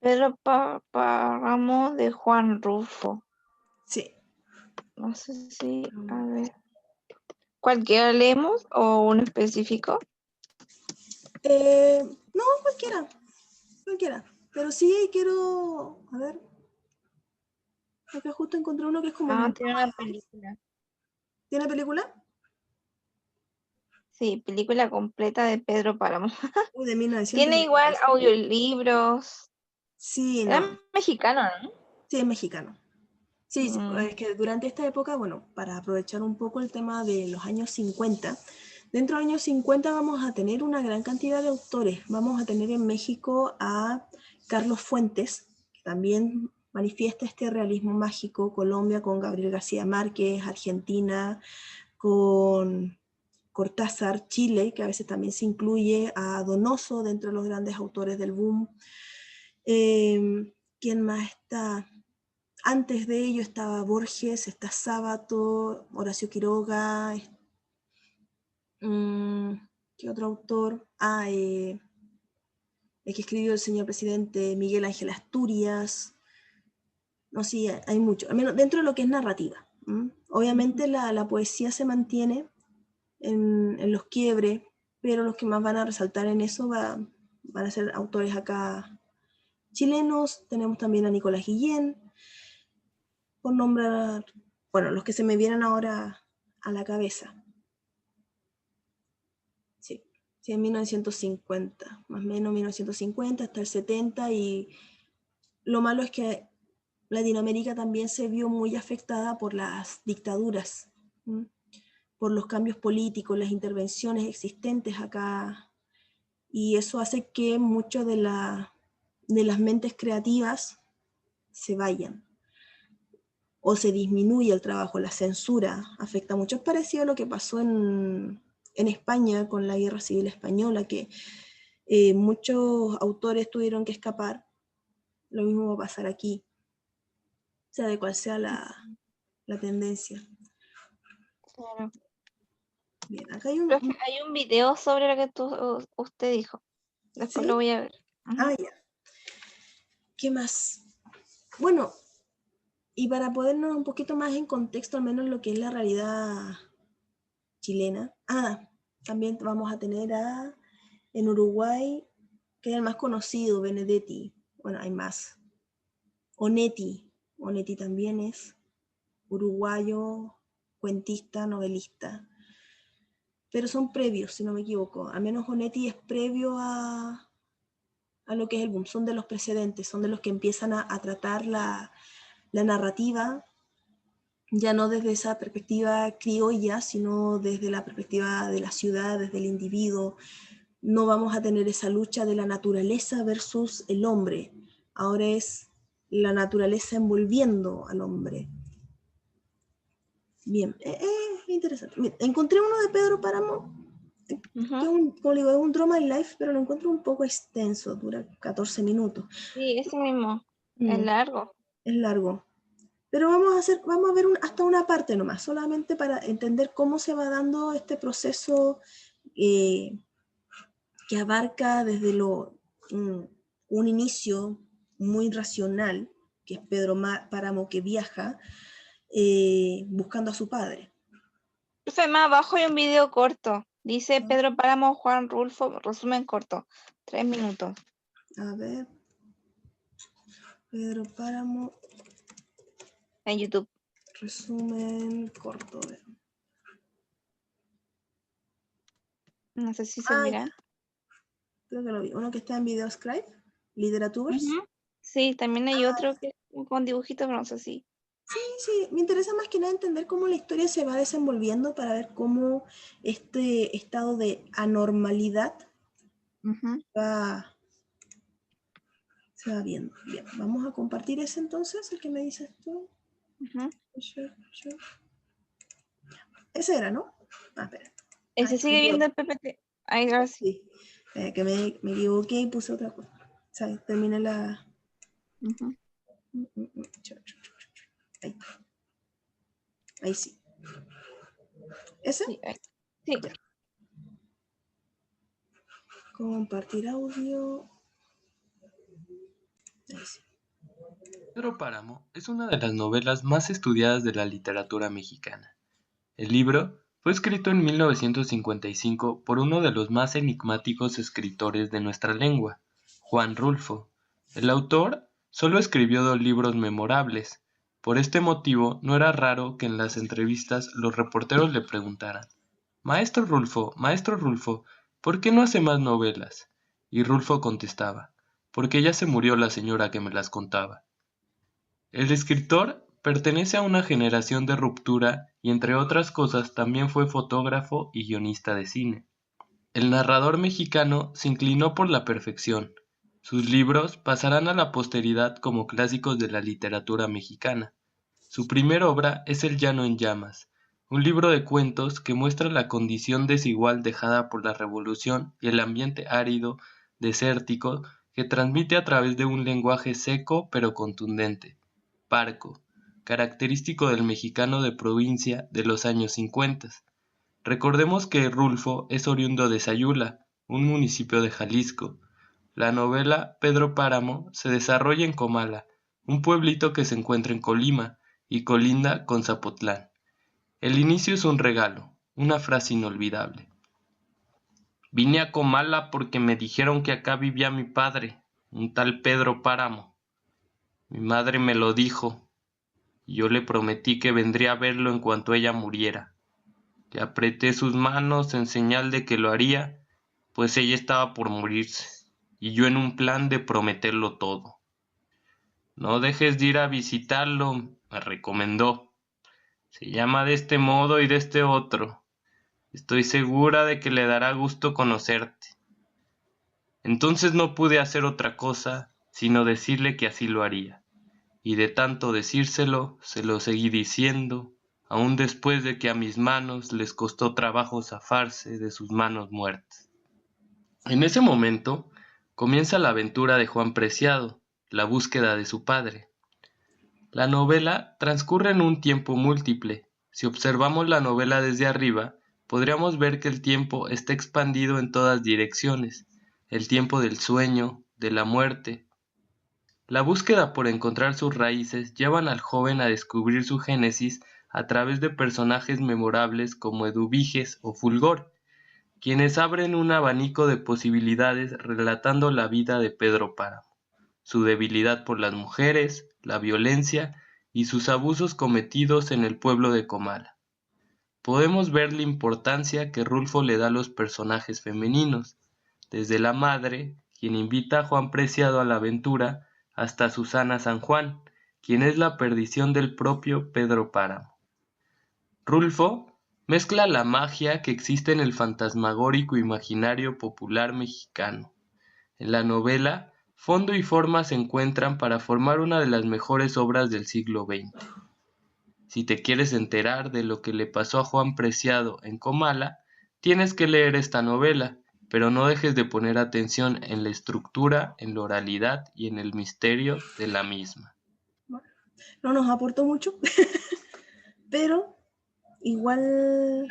Pedro Páramo de Juan Rulfo. Sí. No sé si, a ver. ¿Cualquiera leemos o un específico? No, cualquiera. Pero sí quiero, a ver, acá justo encontré uno que es como... Tiene una película. ¿Tiene película? Sí, película completa de Pedro Páramo. Uy, de 1900. Tiene igual audiolibros. Sí, no. Era mexicano, ¿no? Sí, es mexicano. Sí, es que durante esta época, bueno, para aprovechar un poco el tema de los años 50, dentro de los años 50 vamos a tener una gran cantidad de autores. Vamos a tener en México a Carlos Fuentes, que también manifiesta este realismo mágico, Colombia con Gabriel García Márquez, Argentina con Cortázar, Chile, que a veces también se incluye a Donoso dentro de los grandes autores del boom. ¿Quién más está? Antes de ello estaba Borges, está Sábato, Horacio Quiroga, ¿qué otro autor? El que escribió El señor presidente, Miguel Ángel Asturias. No, sí, hay mucho, al menos dentro de lo que es narrativa. Obviamente la poesía se mantiene en los quiebres, pero los que más van a resaltar en eso van a ser autores acá chilenos. Tenemos también a Nicolás Guillén, por nombrar, bueno, los que se me vienen ahora a la cabeza. Sí, en 1950, más o menos 1950 hasta el 70, y lo malo es que Latinoamérica también se vio muy afectada por las dictaduras, por los cambios políticos, las intervenciones existentes acá, y eso hace que muchas de las mentes creativas se vayan, o se disminuye el trabajo, la censura afecta mucho. Es parecido a lo que pasó en España con la Guerra Civil Española, que muchos autores tuvieron que escapar. Lo mismo va a pasar aquí, sea de cual sea la tendencia. Claro. Bien, acá hay hay un video sobre lo que usted dijo. Después ¿sí? lo voy a ver. Ah, ya. ¿Qué más? Bueno, y para ponernos un poquito más en contexto, al menos lo que es la realidad chilena. También vamos a tener en Uruguay, que es el más conocido, Benedetti. Bueno, hay más. Onetti también es uruguayo, cuentista, novelista. Pero son previos, si no me equivoco. Al menos Onetti es previo a lo que es el boom. Son de los precedentes, son de los que empiezan a tratar la narrativa, ya no desde esa perspectiva criolla, sino desde la perspectiva de la ciudad, desde el individuo. No vamos a tener esa lucha de la naturaleza versus el hombre. Ahora es la naturaleza envolviendo al hombre. Bien, interesante. Encontré uno de Pedro Páramo, que como digo, es un drama in life, pero lo encuentro un poco extenso, dura 14 minutos. Sí, ese mismo. Es largo. Es largo. Pero vamos a ver hasta una parte nomás, solamente para entender cómo se va dando este proceso que abarca desde lo un inicio muy racional, que es Pedro Páramo que viaja buscando a su padre. Profe, más abajo hay un video corto. Dice Pedro Páramo, Juan Rulfo, resumen corto. 3 minutos. A ver. Pedro Páramo. En YouTube. Resumen corto. No sé si se mira. Creo que lo vi. Uno que está en Videoscribe, Literatubers. Sí, también hay otro que con dibujitos, pero no sé si. Sí, me interesa más que nada entender cómo la historia se va desenvolviendo para ver cómo este estado de anormalidad se va viendo. Bien, vamos a compartir ese entonces, el que me dices tú. Ese era, ¿no? Espera. Ese sigue viendo el PPT. Ahí, ahora sí. Que me equivoqué y puse otra cosa. O sea, terminé la... Ahí. Ahí sí. ¿Ese? Sí, sí. Compartir audio. Ahí sí. Pedro Páramo es una de las novelas más estudiadas de la literatura mexicana. El libro fue escrito en 1955 por uno de los más enigmáticos escritores de nuestra lengua, Juan Rulfo. El autor solo escribió 2 libros memorables. Por este motivo, no era raro que en las entrevistas los reporteros le preguntaran: Maestro Rulfo, ¿por qué no hace más novelas? Y Rulfo contestaba: porque ya se murió la señora que me las contaba. El escritor pertenece a una generación de ruptura y entre otras cosas también fue fotógrafo y guionista de cine. El narrador mexicano se inclinó por la perfección. Sus libros pasarán a la posteridad como clásicos de la literatura mexicana. Su primera obra es El llano en llamas, un libro de cuentos que muestra la condición desigual dejada por la revolución y el ambiente árido, desértico, que transmite a través de un lenguaje seco pero contundente, parco, característico del mexicano de provincia de los años 50. Recordemos que Rulfo es oriundo de Sayula, un municipio de Jalisco. La novela Pedro Páramo se desarrolla en Comala, un pueblito que se encuentra en Colima y colinda con Zapotlán. El inicio es un regalo, una frase inolvidable. Vine a Comala porque me dijeron que acá vivía mi padre, un tal Pedro Páramo. Mi madre me lo dijo, y yo le prometí que vendría a verlo en cuanto ella muriera. Le apreté sus manos en señal de que lo haría, pues ella estaba por morirse, y yo en un plan de prometerlo todo. No dejes de ir a visitarlo, me recomendó. Se llama de este modo y de este otro. Estoy segura de que le dará gusto conocerte. Entonces no pude hacer otra cosa sino decirle que así lo haría. Y de tanto decírselo, se lo seguí diciendo, aun después de que a mis manos les costó trabajo zafarse de sus manos muertas. En ese momento comienza la aventura de Juan Preciado, la búsqueda de su padre. La novela transcurre en un tiempo múltiple. Si observamos la novela desde arriba, podríamos ver que el tiempo está expandido en todas direcciones, el tiempo del sueño, de la muerte. La búsqueda por encontrar sus raíces llevan al joven a descubrir su génesis a través de personajes memorables como Eduviges o Fulgor, quienes abren un abanico de posibilidades relatando la vida de Pedro Páramo, su debilidad por las mujeres, la violencia y sus abusos cometidos en el pueblo de Comala. Podemos ver la importancia que Rulfo le da a los personajes femeninos, desde la madre, quien invita a Juan Preciado a la aventura, hasta Susana San Juan, quien es la perdición del propio Pedro Páramo. Rulfo mezcla la magia que existe en el fantasmagórico imaginario popular mexicano. En la novela, fondo y forma se encuentran para formar una de las mejores obras del siglo XX. Si te quieres enterar de lo que le pasó a Juan Preciado en Comala, tienes que leer esta novela, pero no dejes de poner atención en la estructura, en la oralidad y en el misterio de la misma. No nos aportó mucho, pero igual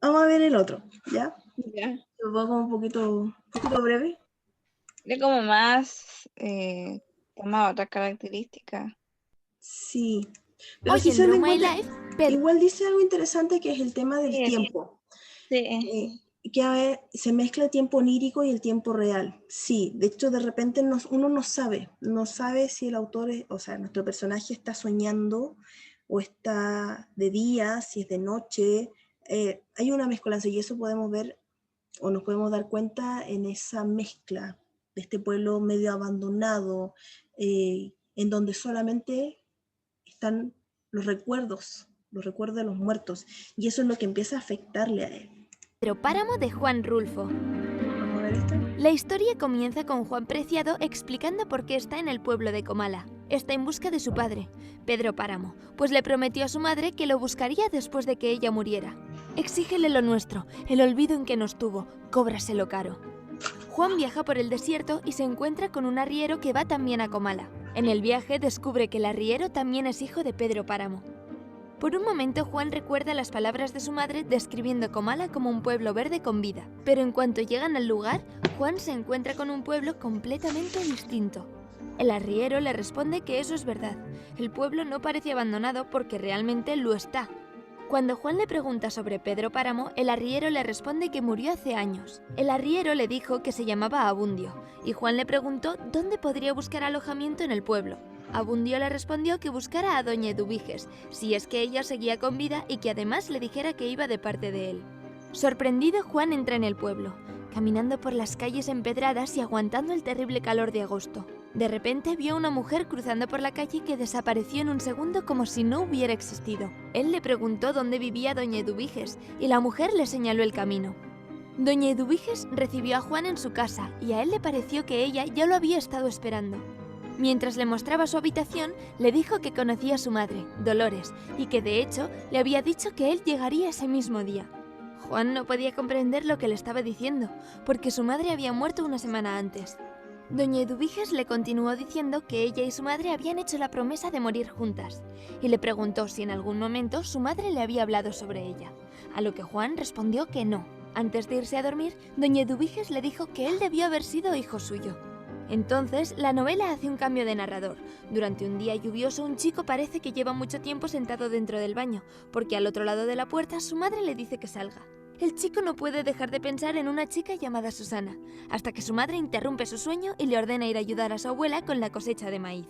vamos a ver el otro, ¿ya? Ya. Lo pongo un poquito breve. Era como más, toma otra característica. Sí, pero Hoy sí en se me Draw My encuentra, Life, Pedro. igual dice algo interesante que es el tema del Sí, tiempo. Sí. Que a ver, se mezcla el tiempo onírico y el tiempo real. Sí, de hecho de repente uno no sabe si el autor, o sea, nuestro personaje está soñando o está de día, si es de noche. Hay una mezcolanza y eso podemos ver o nos podemos dar cuenta en esa mezcla de este pueblo medio abandonado, en donde solamente están los recuerdos de los muertos, y eso es lo que empieza a afectarle a él. Pedro Páramo de Juan Rulfo. Vamos a ver esto. La historia comienza con Juan Preciado explicando por qué está en el pueblo de Comala. Está en busca de su padre, Pedro Páramo, pues le prometió a su madre que lo buscaría después de que ella muriera. Exígele lo nuestro, el olvido en que nos tuvo, cóbraselo caro. Juan viaja por el desierto y se encuentra con un arriero que va también a Comala. En el viaje descubre que el arriero también es hijo de Pedro Páramo. Por un momento Juan recuerda las palabras de su madre describiendo Comala como un pueblo verde con vida, pero en cuanto llegan al lugar, Juan se encuentra con un pueblo completamente distinto. El arriero le responde que eso es verdad, el pueblo no parece abandonado porque realmente lo está. Cuando Juan le pregunta sobre Pedro Páramo, el arriero le responde que murió hace años. El arriero le dijo que se llamaba Abundio, y Juan le preguntó dónde podría buscar alojamiento en el pueblo. Abundio le respondió que buscara a doña Eduviges, si es que ella seguía con vida, y que además le dijera que iba de parte de él. Sorprendido, Juan entra en el pueblo, caminando por las calles empedradas y aguantando el terrible calor de agosto. De repente vio a una mujer cruzando por la calle que desapareció en un segundo como si no hubiera existido. Él le preguntó dónde vivía doña Eduviges y la mujer le señaló el camino. Doña Eduviges recibió a Juan en su casa y a él le pareció que ella ya lo había estado esperando. Mientras le mostraba su habitación, le dijo que conocía a su madre, Dolores, y que de hecho le había dicho que él llegaría ese mismo día. Juan no podía comprender lo que le estaba diciendo, porque su madre había muerto una semana antes. Doña Eduviges le continuó diciendo que ella y su madre habían hecho la promesa de morir juntas, y le preguntó si en algún momento su madre le había hablado sobre ella, a lo que Juan respondió que no. Antes de irse a dormir, doña Eduviges le dijo que él debió haber sido hijo suyo. Entonces, la novela hace un cambio de narrador. Durante un día lluvioso, un chico parece que lleva mucho tiempo sentado dentro del baño, porque al otro lado de la puerta su madre le dice que salga. El chico no puede dejar de pensar en una chica llamada Susana, hasta que su madre interrumpe su sueño y le ordena ir a ayudar a su abuela con la cosecha de maíz.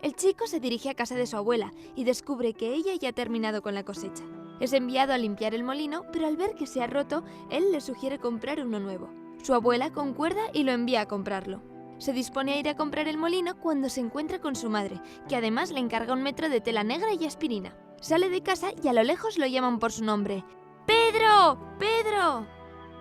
El chico se dirige a casa de su abuela y descubre que ella ya ha terminado con la cosecha. Es enviado a limpiar el molino, pero al ver que se ha roto, él le sugiere comprar uno nuevo. Su abuela concuerda y lo envía a comprarlo. Se dispone a ir a comprar el molino cuando se encuentra con su madre, que además le encarga un metro de tela negra y aspirina. Sale de casa y a lo lejos lo llaman por su nombre. ¡Pedro! ¡Pedro!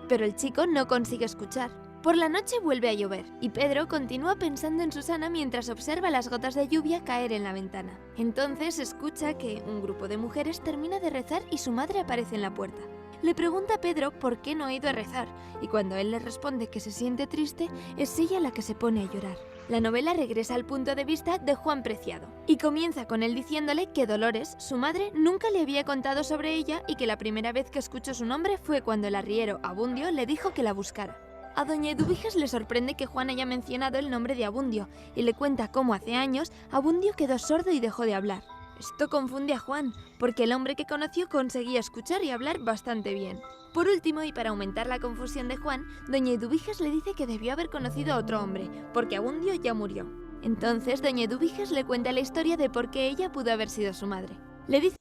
Pero el chico no consigue escuchar. Por la noche vuelve a llover y Pedro continúa pensando en Susana mientras observa las gotas de lluvia caer en la ventana. Entonces escucha que un grupo de mujeres termina de rezar y su madre aparece en la puerta. Le pregunta a Pedro por qué no ha ido a rezar y cuando él le responde que se siente triste, es ella la que se pone a llorar. La novela regresa al punto de vista de Juan Preciado y comienza con él diciéndole que Dolores, su madre, nunca le había contado sobre ella y que la primera vez que escuchó su nombre fue cuando el arriero Abundio le dijo que la buscara. A doña Eduviges le sorprende que Juan haya mencionado el nombre de Abundio y le cuenta cómo hace años Abundio quedó sordo y dejó de hablar. Esto confunde a Juan, porque el hombre que conoció conseguía escuchar y hablar bastante bien. Por último, y para aumentar la confusión de Juan, doña Eduviges le dice que debió haber conocido a otro hombre, porque Abundio ya murió. Entonces, doña Eduviges le cuenta la historia de por qué ella pudo haber sido su madre. Le dice...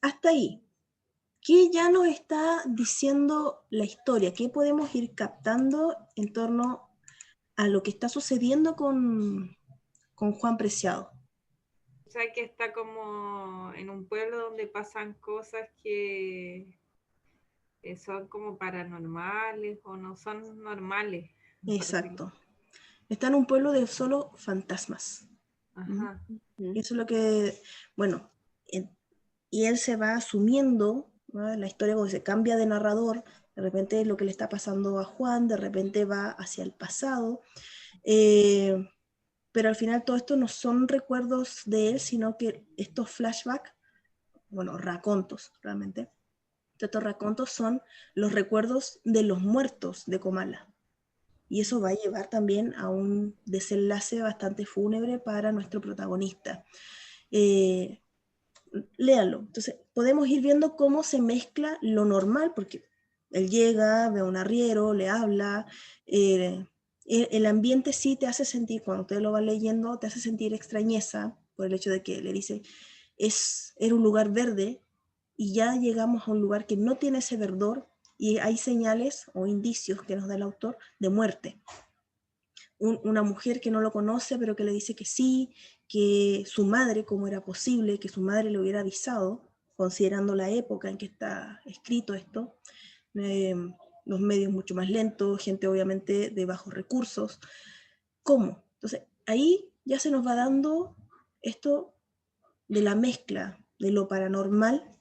Hasta ahí. ¿Qué ya nos está diciendo la historia? ¿Qué podemos ir captando en torno a lo que está sucediendo con Juan Preciado? O sea, que está como en un pueblo donde pasan cosas que son como paranormales o no son normales. Exacto. Está en un pueblo de solo fantasmas. Ajá. Eso es lo que, bueno, y él se va asumiendo, ¿no? La historia cuando se cambia de narrador, de repente es lo que le está pasando a Juan, de repente va hacia el pasado, pero al final todo esto no son recuerdos de él, sino que estos flashbacks, bueno, racontos realmente, estos racontos son los recuerdos de los muertos de Comala. Y eso va a llevar también a un desenlace bastante fúnebre para nuestro protagonista. Léanlo. Entonces, podemos ir viendo cómo se mezcla lo normal, porque él llega, ve a un arriero, le habla, el ambiente sí te hace sentir, cuando usted lo va leyendo, te hace sentir extrañeza por el hecho de que le dice, era un lugar verde, y ya llegamos a un lugar que no tiene ese verdor, y hay señales o indicios que nos da el autor de muerte. Una mujer que no lo conoce, pero que le dice que sí, que su madre, cómo era posible que su madre le hubiera avisado, considerando la época en que está escrito esto, los medios mucho más lentos, gente obviamente de bajos recursos. ¿Cómo? Entonces, ahí ya se nos va dando esto de la mezcla de lo paranormal,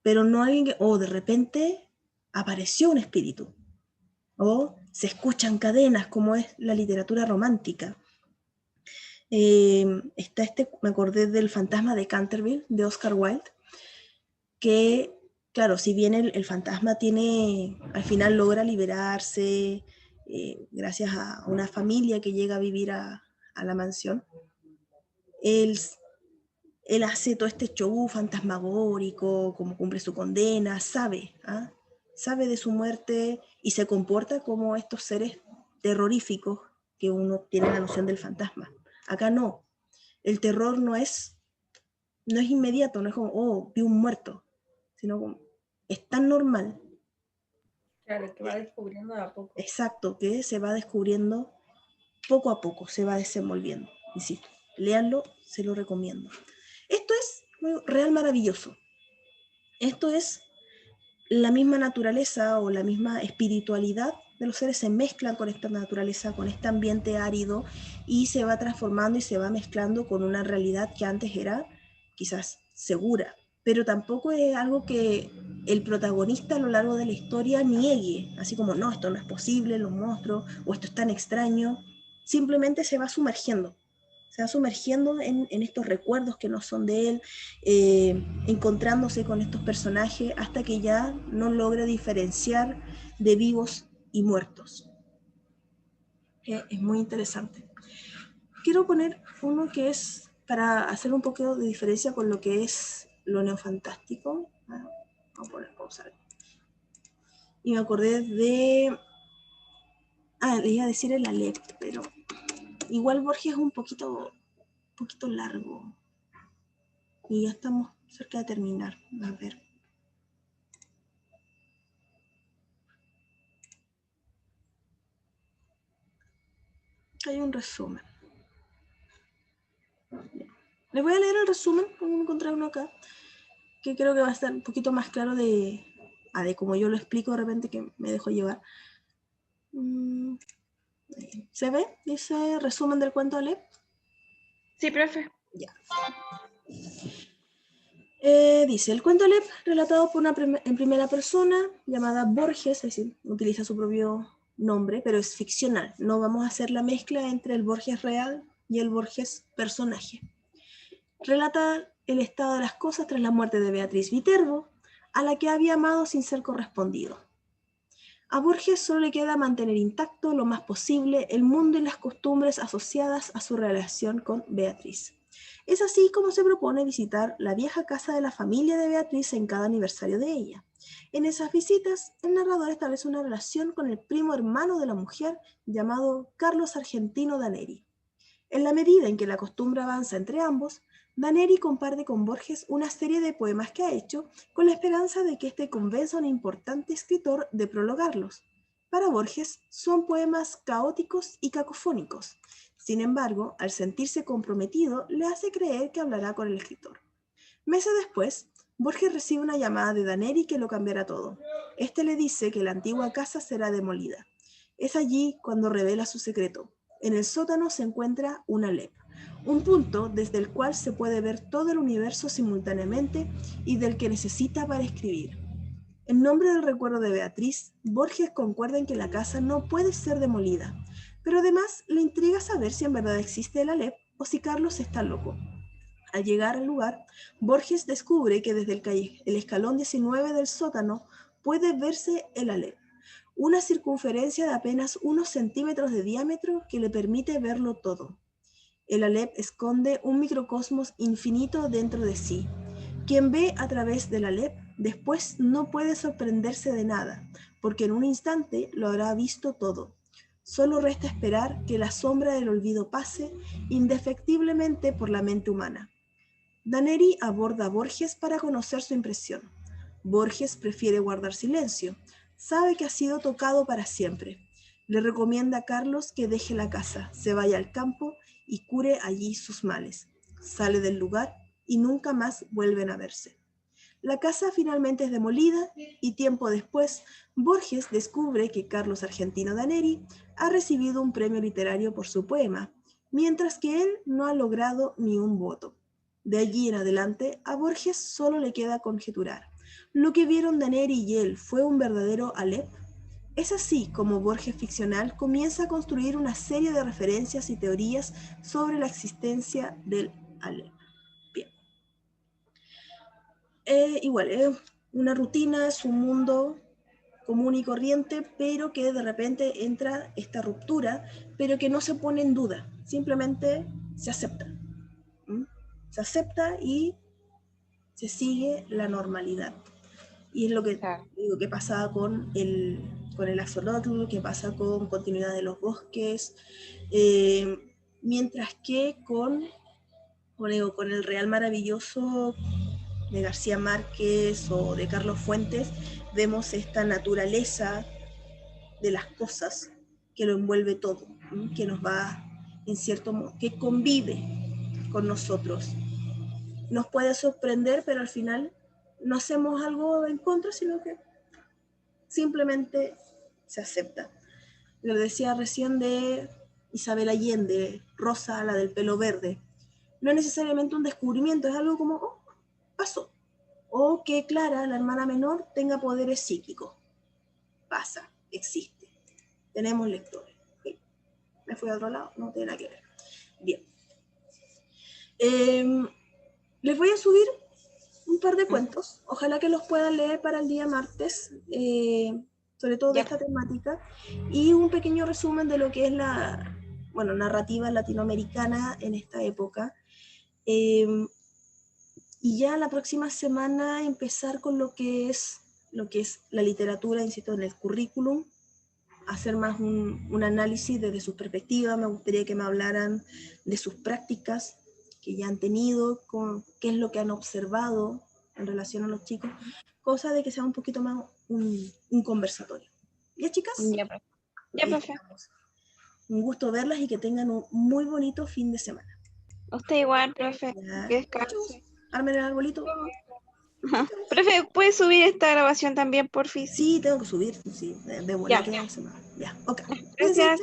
pero no alguien que, de repente apareció un espíritu, o se escuchan cadenas, como es la literatura romántica. Está me acordé del Fantasma de Canterville, de Oscar Wilde, que, claro, si bien el fantasma al final logra liberarse, gracias a una familia que llega a vivir a la mansión, él hace todo este show fantasmagórico, como cumple su condena, sabe de su muerte y se comporta como estos seres terroríficos que uno tiene la noción del fantasma. Acá no, el terror no es inmediato, no es como, vi un muerto, sino como, es tan normal. Claro, que va descubriendo de a poco. Exacto, que se va descubriendo poco a poco, se va desenvolviendo. Insisto, léanlo, se lo recomiendo. Esto es real maravilloso. Esto es la misma naturaleza o la misma espiritualidad de los seres se mezclan con esta naturaleza, con este ambiente árido, y se va transformando y se va mezclando con una realidad que antes era quizás segura, pero tampoco es algo que el protagonista a lo largo de la historia niegue, así como, no, esto no es posible, los monstruos, o esto es tan extraño. Simplemente se va sumergiendo en estos recuerdos que no son de él, encontrándose con estos personajes hasta que ya no logra diferenciar de vivos y muertos. Es muy interesante. Quiero poner uno que es para hacer un poco de diferencia con lo que es lo neofantástico. Vamos a poner pausa. Y me acordé de... le iba a decir el Aleph, pero igual Borges es un poquito largo. Y ya estamos cerca de terminar. A ver. Hay un resumen. Les voy a leer el resumen, voy a encontrar uno acá, que creo que va a estar un poquito más claro de cómo yo lo explico de repente, que me dejo llevar. ¿Se ve? Dice resumen del cuento Aleph. Sí, profe. Ya. Dice, el cuento Aleph, relatado por en primera persona, llamada Borges, es decir, utiliza su propio nombre, pero es ficcional. No vamos a hacer la mezcla entre el Borges real y el Borges personaje. Relata el estado de las cosas tras la muerte de Beatriz Viterbo, a la que había amado sin ser correspondido. A Borges solo le queda mantener intacto lo más posible el mundo y las costumbres asociadas a su relación con Beatriz. Es así como se propone visitar la vieja casa de la familia de Beatriz en cada aniversario de ella. En esas visitas, el narrador establece una relación con el primo hermano de la mujer llamado Carlos Argentino Daneri. En la medida en que la costumbre avanza entre ambos, Daneri comparte con Borges una serie de poemas que ha hecho con la esperanza de que éste convenza a un importante escritor de prologarlos. Para Borges son poemas caóticos y cacofónicos. Sin embargo, al sentirse comprometido, le hace creer que hablará con el escritor. Meses después, Borges recibe una llamada de Daneri que lo cambiará todo. Este le dice que la antigua casa será demolida. Es allí cuando revela su secreto. En el sótano se encuentra un Aleph, un punto desde el cual se puede ver todo el universo simultáneamente y del que necesita para escribir. En nombre del recuerdo de Beatriz, Borges concuerda en que la casa no puede ser demolida, pero además le intriga saber si en verdad existe el Aleph o si Carlos está loco. Al llegar al lugar, Borges descubre que desde el escalón 19 del sótano puede verse el Aleph, una circunferencia de apenas unos centímetros de diámetro que le permite verlo todo. El Aleph esconde un microcosmos infinito dentro de sí. Quien ve a través del Aleph después no puede sorprenderse de nada, porque en un instante lo habrá visto todo. Solo resta esperar que la sombra del olvido pase indefectiblemente por la mente humana. Daneri aborda a Borges para conocer su impresión. Borges prefiere guardar silencio. Sabe que ha sido tocado para siempre. Le recomienda a Carlos que deje la casa, se vaya al campo y cure allí sus males. Sale del lugar y nunca más vuelven a verse. La casa finalmente es demolida y tiempo después, Borges descubre que Carlos Argentino Daneri ha recibido un premio literario por su poema, mientras que él no ha logrado ni un voto. De allí en adelante, a Borges solo le queda conjeturar. ¿Lo que vieron Daneri y él fue un verdadero Aleph? Es así como Borges ficcional comienza a construir una serie de referencias y teorías sobre la existencia del Aleph. Bien. Igual, es una rutina, es un mundo común y corriente, pero que de repente entra esta ruptura, pero que no se pone en duda, simplemente se acepta. ¿Mm? Se acepta y se sigue la normalidad. Y es lo que digo que pasa con el axolotl, que pasa con continuidad de los bosques, mientras que con el Real Maravilloso de García Márquez o de Carlos Fuentes, vemos esta naturaleza de las cosas que lo envuelve todo, que nos va en cierto modo, que convive con nosotros. Nos puede sorprender, pero al final no hacemos algo en contra, sino que simplemente se acepta. Lo decía recién de Isabel Allende, Rosa, la del pelo verde. No es necesariamente un descubrimiento, es algo como, oh, pasó. O que Clara, la hermana menor, tenga poderes psíquicos. Pasa, existe. Tenemos lectores. ¿Sí? ¿Me fui a otro lado? No tiene nada que ver. Bien. Les voy a subir un par de cuentos. Ojalá que los puedan leer para el día martes, sobre todo de esta temática, y un pequeño resumen de lo que es la narrativa latinoamericana en esta época. Y ya la próxima semana empezar con lo que es la literatura, insisto, en el currículum, hacer más un análisis desde su perspectiva. Me gustaría que me hablaran de sus prácticas que ya han tenido, qué es lo que han observado en relación a los chicos, cosa de que sea un poquito más un conversatorio. ¿Ya, chicas? Ya, profe. Ya, profe. Un gusto verlas y que tengan un muy bonito fin de semana. Usted igual, profe. Ya. Que descanse. Armen el arbolito. Profe, ¿puede subir esta grabación también, porfis? Sí, tengo que subir. Sí, de buena que semana. Ya, ok. Gracias.